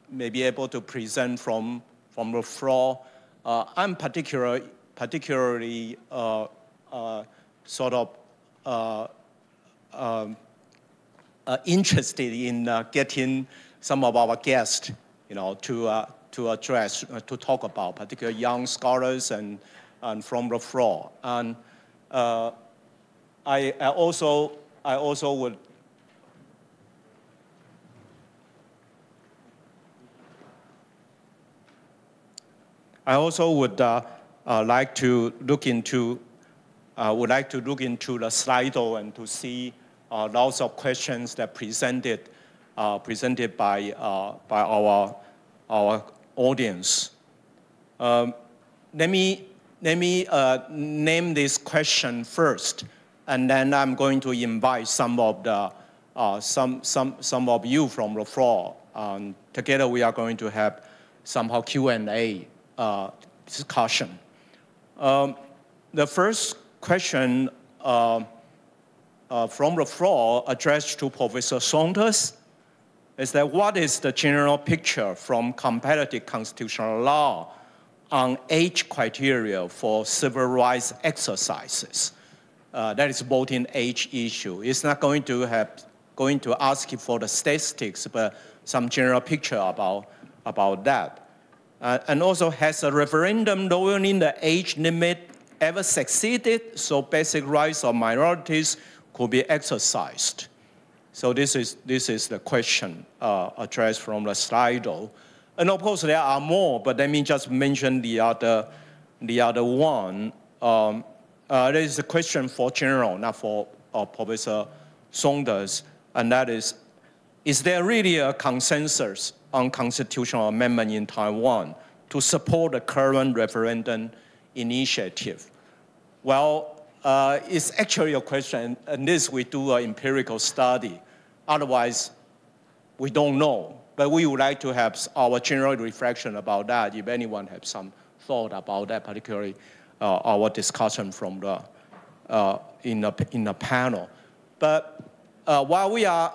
be able to present from the floor. I'm particularly sort of interested in getting some of our guests, you know, to address, to talk about, particularly young scholars and from the floor. And I also would like to look into the Slido and to see lots of questions that presented by our audience. Let me name this question first, and then I'm going to invite some of the some of you from the floor. Together we are going to have somehow Q&A discussion. The first question from the floor addressed to Professor Saunders is that what is the general picture from comparative constitutional law on age criteria for civil rights exercises? That is voting age issue. It's not going to ask you for the statistics, but some general picture about that. And also, has a referendum lowering the age limit ever succeeded so basic rights of minorities could be exercised? So this is the question addressed from the Slido. And of course, there are more, but let me just mention the other one. There is a question for general, not for Professor Saunders, and that is there really a consensus on constitutional amendment in Taiwan to support the current referendum initiative? Well, it's actually a question, and this we do an empirical study. Otherwise, we don't know. But we would like to have our general reflection about that, if anyone has some thought about that, particularly our discussion from the in the panel. But while we are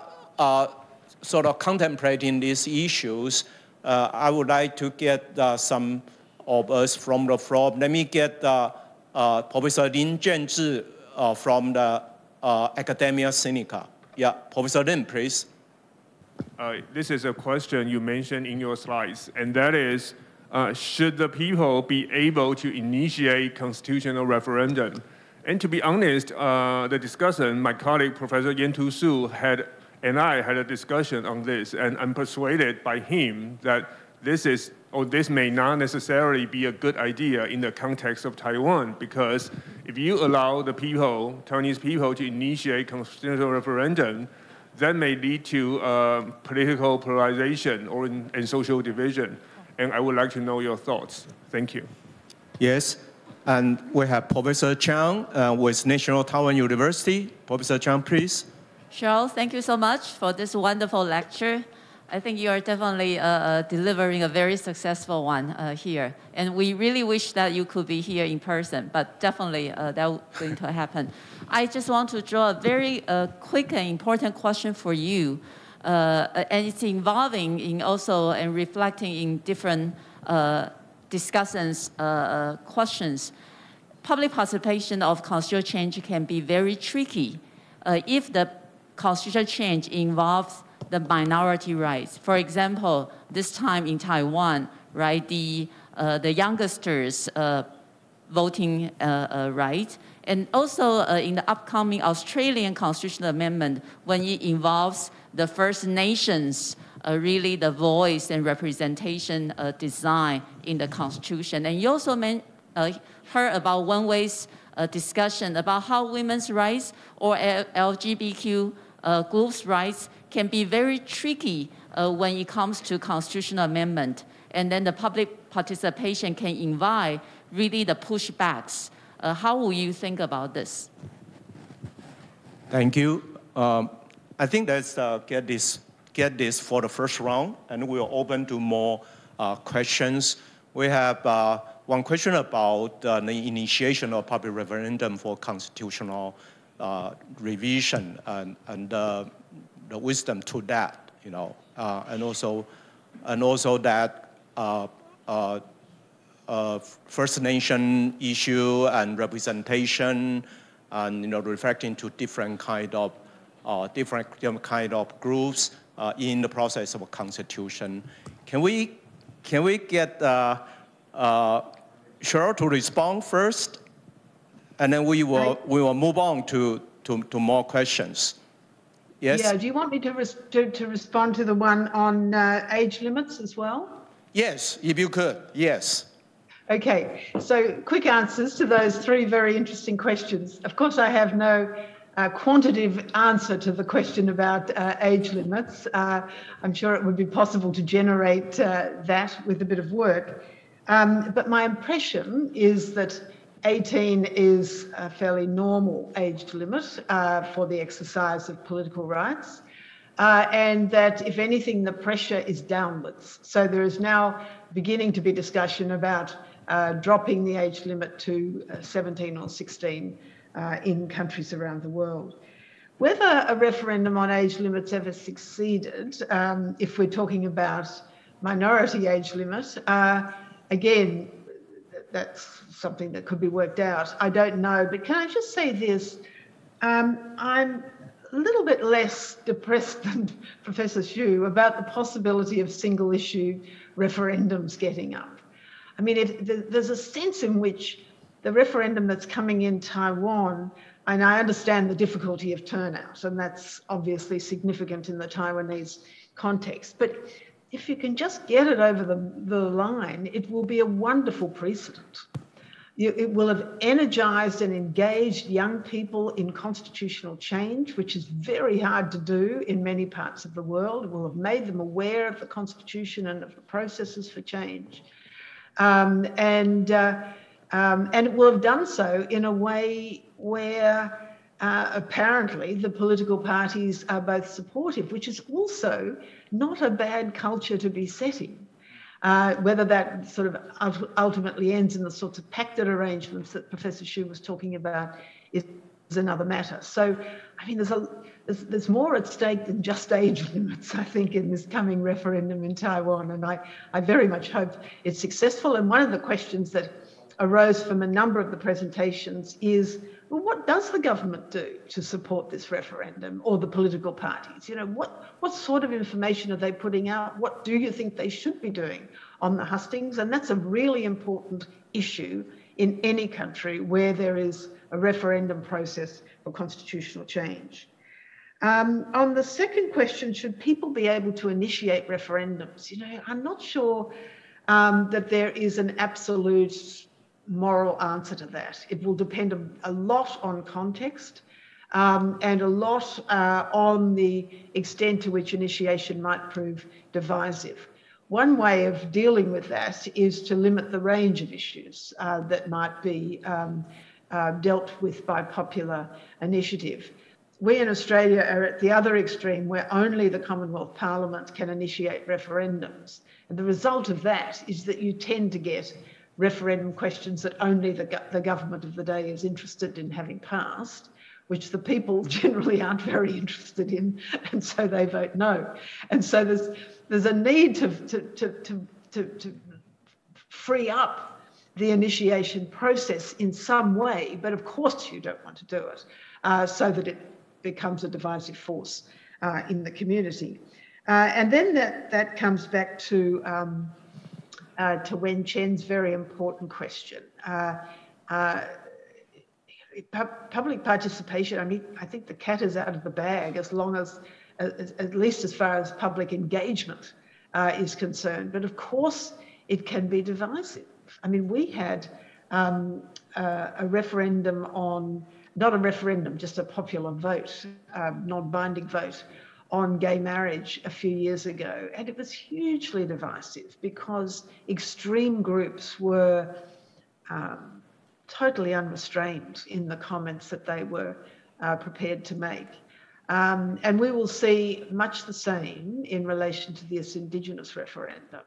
sort of contemplating these issues, I would like to get some of us from the floor. Let me get Professor Lin Zhenzhi from the Academia Sinica. Yeah, Professor Lin, please. This is a question you mentioned in your slides, and that is, should the people be able to initiate constitutional referendum? And to be honest, the discussion, my colleague, Professor Yen-Tu Su, and I had a discussion on this, and I'm persuaded by him that this may not necessarily be a good idea in the context of Taiwan, because if you allow the people, Taiwanese people, to initiate constitutional referendum, that may lead to political polarization and social division. And I would like to know your thoughts. Thank you. Yes, and we have Professor Chang with National Taiwan University. Professor Chang, please. Cheryl, thank you so much for this wonderful lecture. I think you are definitely delivering a very successful one here. And we really wish that you could be here in person, but definitely that's going to happen. I just want to draw a very quick and important question for you. And it's involving in also and reflecting in different discussions, questions. Public participation of constitutional change can be very tricky if the constitutional change involves the minority rights. For example, this time in Taiwan, right, the youngsters voting right, and also in the upcoming Australian constitutional amendment, when it involves the First Nations, really the voice and representation design in the Constitution. And you also heard about Wen Wei's discussion about how women's rights or LGBTQ groups' rights can be very tricky when it comes to constitutional amendment. And then the public participation can invite really the pushbacks. How will you think about this? Thank you. I think let's get this for the first round, and we're open to more questions. We have one question about the initiation of public referendum for constitutional revision and the wisdom to that, you know, and also that First Nation issue and representation, and reflecting to different kind of groups in the process of a constitution. Can we get Cheryl to respond first, and then we will move on to more questions. Yes. Yeah. Do you want me to respond to the one on age limits as well? Yes, if you could. Yes. Okay. So quick answers to those three very interesting questions. Of course, I have no quantitative answer to the question about age limits. I'm sure it would be possible to generate that with a bit of work. But my impression is that 18 is a fairly normal age limit for the exercise of political rights, and that, if anything, the pressure is downwards. So there is now beginning to be discussion about dropping the age limit to 17 or 16 in countries around the world. Whether a referendum on age limits ever succeeded, if we're talking about minority age limit, again, that's something that could be worked out. I don't know, but can I just say this? I'm a little bit less depressed than Professor Xu about the possibility of single-issue referendums getting up. I mean, there's a sense in which the referendum that's coming in Taiwan, and I understand the difficulty of turnout, and that's obviously significant in the Taiwanese context, but if you can just get it over the line, it will be a wonderful precedent. It will have energized and engaged young people in constitutional change, which is very hard to do in many parts of the world. It will have made them aware of the Constitution and of the processes for change. And it will have done so in a way where apparently the political parties are both supportive, which is also not a bad culture to be setting. Whether that sort of ultimately ends in the sorts of pacted arrangements that Professor Xu was talking about is another matter. So, I mean, there's more at stake than just age limits, I think, in this coming referendum in Taiwan, and I very much hope it's successful. And one of the questions that arose from a number of the presentations is, well, what does the government do to support this referendum, or the political parties? You know, what sort of information are they putting out? What do you think they should be doing on the hustings? And that's a really important issue in any country where there is a referendum process for constitutional change. On the second question, should people be able to initiate referendums? You know, I'm not sure that there is an absolute moral answer to that. It will depend a lot on context and a lot on the extent to which initiation might prove divisive. One way of dealing with that is to limit the range of issues that might be dealt with by popular initiative. We in Australia are at the other extreme, where only the Commonwealth Parliament can initiate referendums. And the result of that is that you tend to get referendum questions that only the government of the day is interested in having passed, which the people generally aren't very interested in, and so they vote no. And so there's a need to free up the initiation process in some way, but of course you don't want to do it so that it becomes a divisive force in the community. And then that comes back to Wen Chen's very important question. Public participation, I mean, I think the cat is out of the bag as long as, at least as far as public engagement is concerned. But of course, it can be divisive. I mean, we had a referendum on, not a referendum, just a popular vote, non-binding vote on gay marriage a few years ago. And it was hugely divisive because extreme groups were totally unrestrained in the comments that they were prepared to make. And we will see much the same in relation to this Indigenous referendum.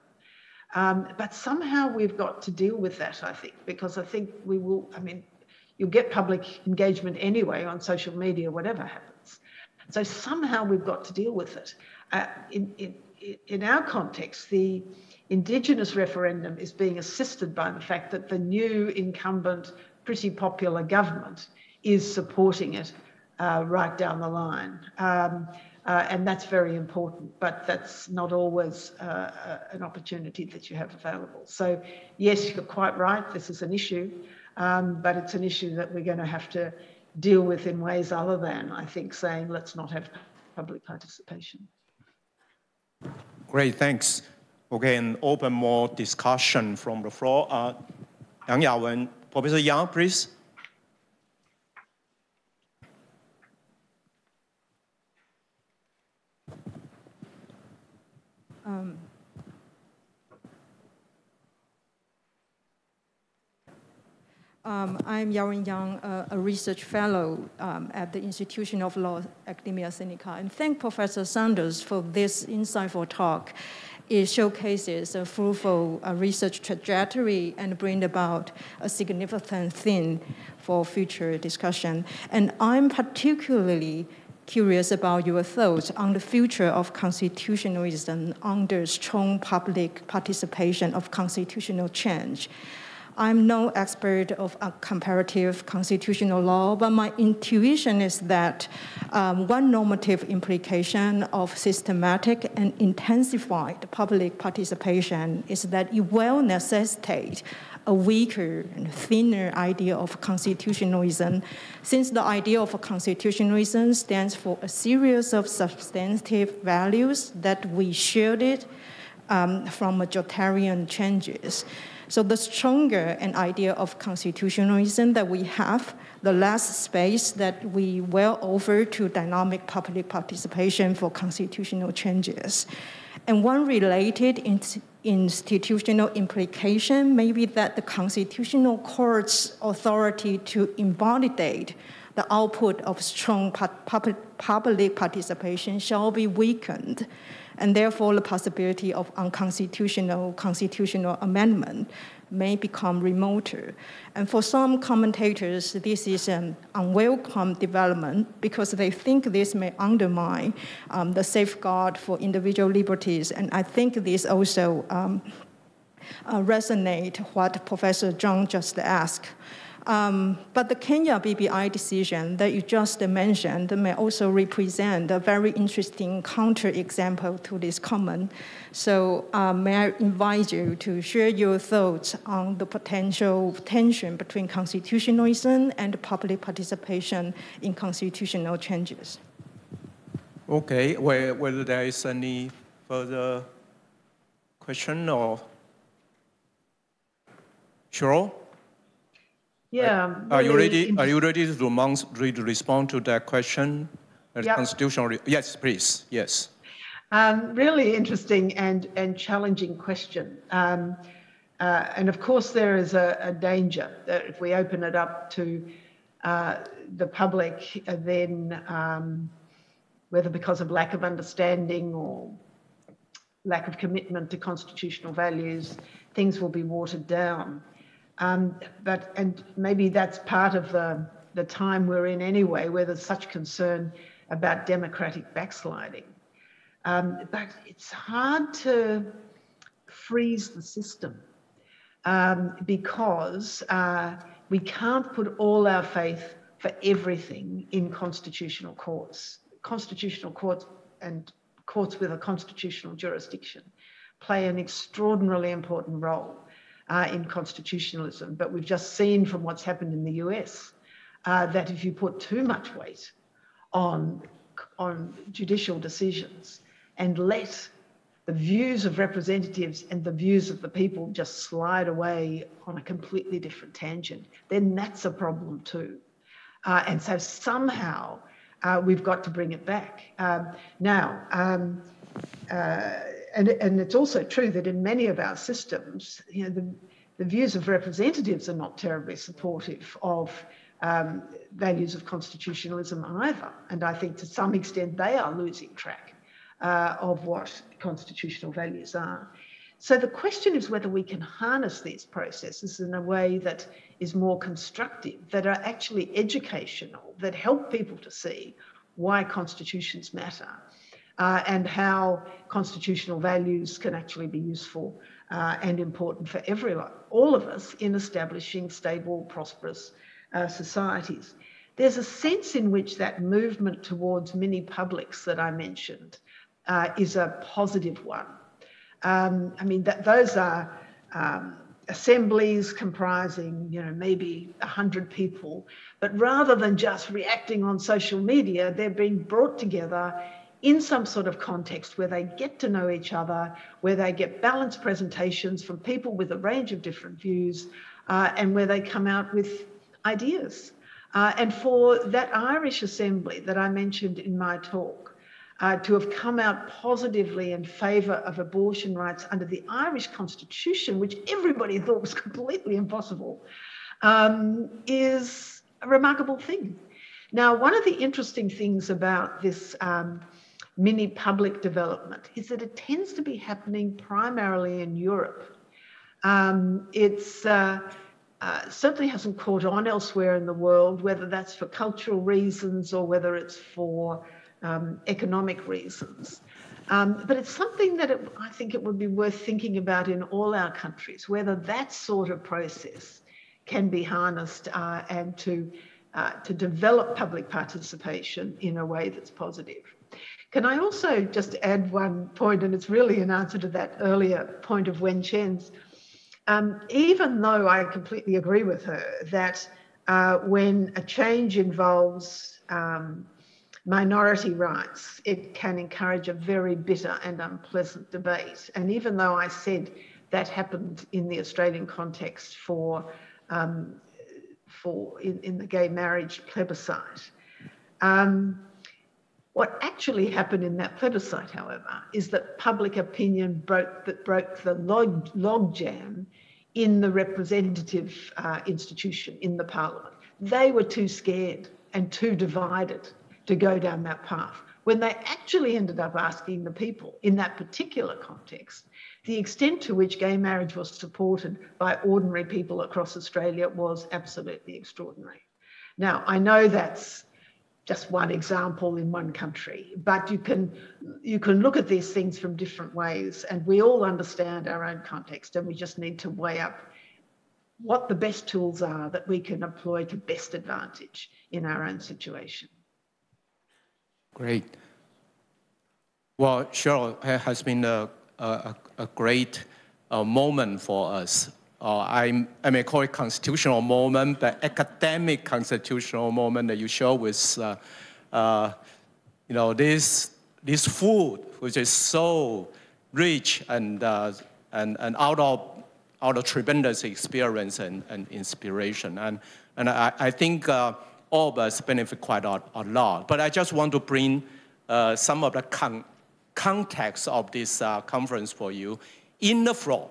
But somehow we've got to deal with that, I think, because I think we will, I mean, you'll get public engagement anyway on social media, whatever happens. So somehow we've got to deal with it. In our context, the Indigenous referendum is being assisted by the fact that the new incumbent, pretty popular government is supporting it right down the line. And that's very important, but that's not always an opportunity that you have available. So yes, you're quite right, this is an issue, but it's an issue that we're going to have to deal with in ways other than, I think, saying let's not have public participation. Great, thanks. Okay, and open more discussion from the floor. Yang Yawen, Professor Yang, please. I'm Yawen Yang, a research fellow at the Institution of Law Academia Sinica, and thank Professor Saunders for this insightful talk. It showcases a fruitful research trajectory and bring about a significant theme for future discussion. And I'm particularly curious about your thoughts on the future of constitutionalism under strong public participation of constitutional change. I'm no expert of comparative constitutional law, but my intuition is that one normative implication of systematic and intensified public participation is that it will necessitate a weaker and thinner idea of constitutionalism, since the idea of constitutionalism stands for a series of substantive values that we shielded from majoritarian changes. So the stronger an idea of constitutionalism that we have, the less space that we will offer to dynamic public participation for constitutional changes. And one related institutional implication may be that the constitutional court's authority to invalidate the output of strong public participation shall be weakened, and therefore the possibility of unconstitutional constitutional amendment may become remoter. And for some commentators, this is an unwelcome development because they think this may undermine the safeguard for individual liberties. And I think this also resonate what Professor Zhang just asked. But the Kenya BBI decision that you just mentioned may also represent a very interesting counterexample to this comment. So may I invite you to share your thoughts on the potential tension between constitutionalism and public participation in constitutional changes? Okay, whether there is any further question or Cheryl? Yeah. Are you ready to respond to that question? Yep. Constitutional? Yes, please. Yes. Really interesting and challenging question. And of course, there is a danger that if we open it up to the public, then whether because of lack of understanding or lack of commitment to constitutional values, things will be watered down. And maybe that's part of the time we're in anyway, where there's such concern about democratic backsliding. But it's hard to freeze the system because we can't put all our faith for everything in constitutional courts. Constitutional courts and courts with a constitutional jurisdiction play an extraordinarily important role in constitutionalism. But we've just seen from what's happened in the US that if you put too much weight on judicial decisions and let the views of representatives and the views of the people just slide away on a completely different tangent, then that's a problem too. And so somehow we've got to bring it back. And it's also true that in many of our systems, you know, the views of representatives are not terribly supportive of values of constitutionalism either. And I think to some extent they are losing track of what constitutional values are. So the question is whether we can harness these processes in a way that is more constructive, that are actually educational, that help people to see why constitutions matter. And how constitutional values can actually be useful and important for everyone, all of us, in establishing stable, prosperous societies. There's a sense in which that movement towards mini publics that I mentioned is a positive one. I mean, those are assemblies comprising, you know, maybe 100 people, but rather than just reacting on social media, they're being brought together in some sort of context where they get to know each other, where they get balanced presentations from people with a range of different views, and where they come out with ideas. And for that Irish assembly that I mentioned in my talk, to have come out positively in favour of abortion rights under the Irish constitution, which everybody thought was completely impossible, is a remarkable thing. Now, one of the interesting things about this mini public development is that it tends to be happening primarily in Europe. It's certainly hasn't caught on elsewhere in the world, whether that's for cultural reasons or whether it's for economic reasons. But it's something that I think it would be worth thinking about in all our countries, whether that sort of process can be harnessed and to develop public participation in a way that's positive. Can I also just add one point, and it's really in answer to that earlier point of Wen Chen's. Even though I completely agree with her that when a change involves minority rights, it can encourage a very bitter and unpleasant debate. And even though I said that happened in the Australian context in the gay marriage plebiscite, what actually happened in that plebiscite, however, is that public opinion broke the logjam in the representative institution, in the parliament. They were too scared and too divided to go down that path. When they actually ended up asking the people in that particular context the extent to which gay marriage was supported by ordinary people across Australia was absolutely extraordinary. Now, I know that's just one example in one country, but you can look at these things from different ways, and we all understand our own context, and we just need to weigh up what the best tools are that we can employ to best advantage in our own situation. Great. Well, Cheryl, it has been a great moment for us. I may call it constitutional moment, but academic constitutional moment that you show with, this food, which is so rich and out of tremendous experience and inspiration. And I think all of us benefit quite a lot. But I just want to bring some of the context of this conference for you. In the floor,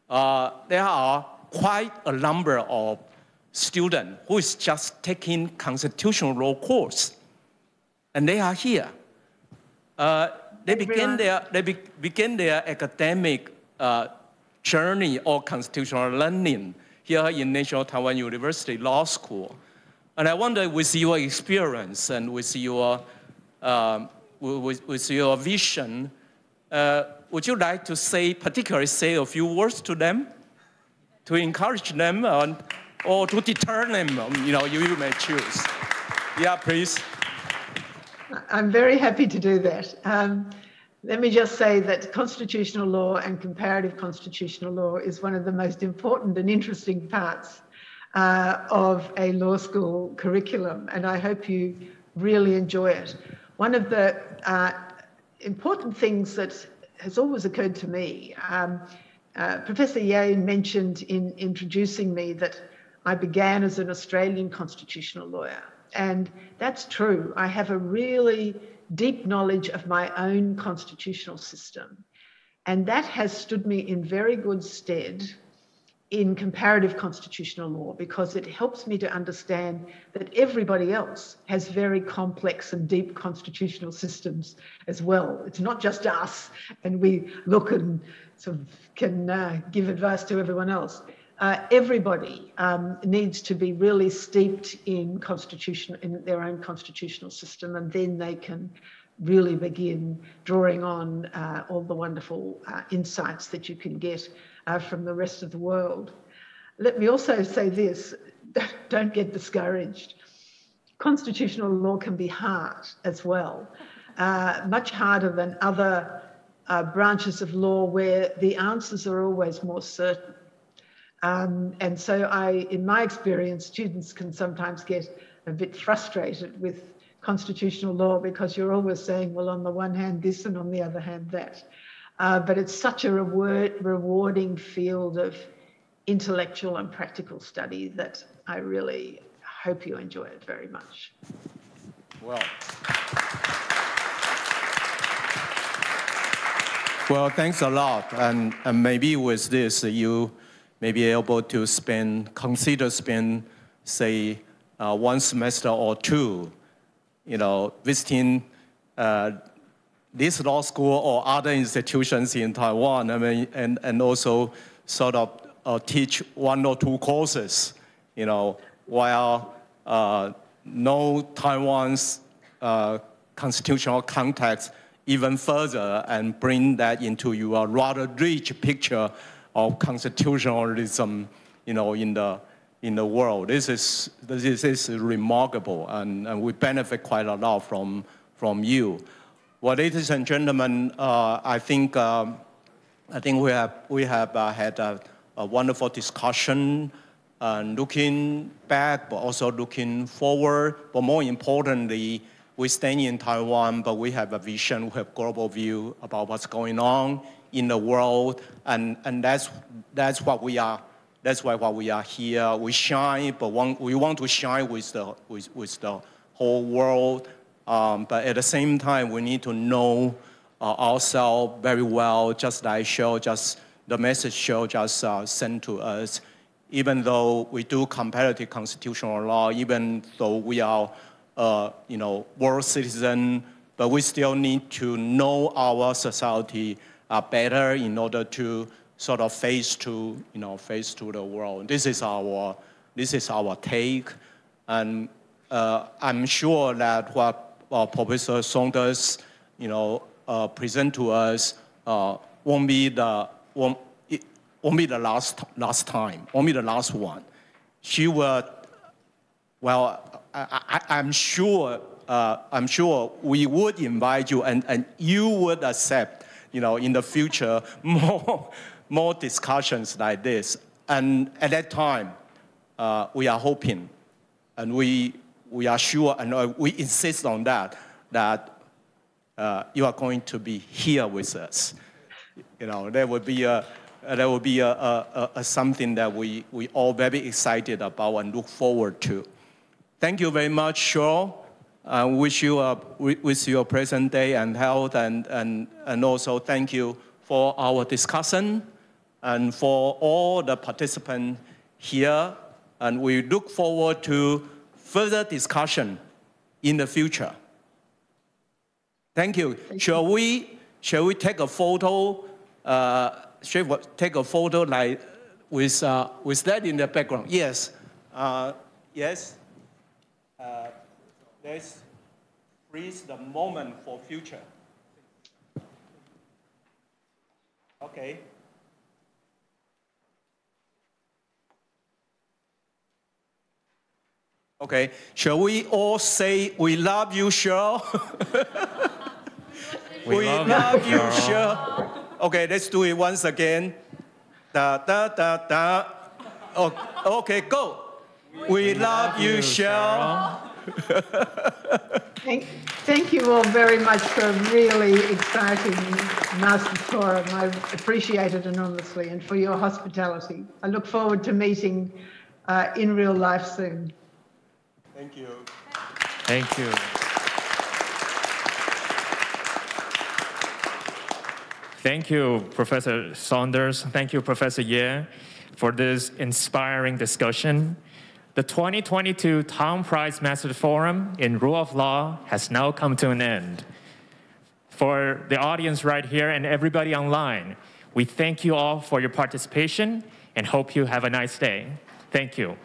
there are quite a number of students who is just taking constitutional law course, and they are here. They begin their academic journey or constitutional learning here in National Taiwan University Law School. And I wonder, with your experience and with your vision, would you like to particularly say a few words to them, to encourage them, or to deter them? You may choose. Yeah, please. I'm very happy to do that. Let me just say that constitutional law and comparative constitutional law is one of the most important and interesting parts of a law school curriculum, and I hope you really enjoy it. One of the important things that has always occurred to me, Professor Ye mentioned in introducing me that I began as an Australian constitutional lawyer, and that's true. I have a really deep knowledge of my own constitutional system, and that has stood me in very good stead in comparative constitutional law, because it helps me to understand that everybody else has very complex and deep constitutional systems as well. It's not just us, and we look and sort of can give advice to everyone else. Everybody needs to be really steeped in their own constitutional system, and then they can really begin drawing on all the wonderful insights that you can get from the rest of the world. Let me also say this, don't get discouraged. Constitutional law can be hard as well, much harder than other branches of law where the answers are always more certain. And so in my experience, students can sometimes get a bit frustrated with constitutional law because you're always saying, well, on the one hand this and on the other hand that. But it's such a rewarding field of intellectual and practical study that I really hope you enjoy it very much. Well, thanks a lot. And maybe with this, you may be able to consider spend, say, one semester or two, visiting this law school or other institutions in Taiwan, and also sort of teach one or two courses, while know Taiwan's constitutional context even further and bring that into your rather rich picture of constitutionalism, in the world. This is remarkable, and we benefit quite a lot from you. Well, ladies and gentlemen, I think we have had a wonderful discussion, looking back, but also looking forward. But more importantly, we stay in Taiwan, but we have a vision, we have global view about what's going on in the world, and that's what we are. That's why we are here. We shine, but we want to shine with the whole world. But at the same time, we need to know ourselves very well, just like the message Cheryl just sent to us. Even though we do comparative constitutional law, even though we are, world citizen, but we still need to know our society better in order to sort of face to the world. This is our take, and I'm sure that what Professor Saunders present to us won't be the last time, won't be the last one. She will. Well, I'm sure we would invite you, and you would accept, in the future, more discussions like this. And at that time, we are hoping, and we are sure, and we insist on that you are going to be here with us. That would be something that we all very excited about and look forward to. Thank you very much, Cheryl. I wish you your present day and health, and also thank you for our discussion and for all the participants here. And we look forward to further discussion in the future. Thank you. Shall we take a photo? Shall we take a photo like with that in the background? Yes. Yes. Let's freeze the moment for future. Okay. Okay. Shall we all say, "We love you, Cheryl"? We love you, Cheryl. Okay, let's do it once again. Da da da da. Okay, go. We love you, Cheryl. Thank you all very much for a really exciting Masters Forum. I appreciate it enormously, and for your hospitality. I look forward to meeting in real life soon. Thank you. Thank you. Thank you, Professor Saunders. Thank you, Professor Ye, for this inspiring discussion. The 2022 Tom Price Masters Forum in Rule of Law has now come to an end. For the audience right here and everybody online, we thank you all for your participation and hope you have a nice day. Thank you.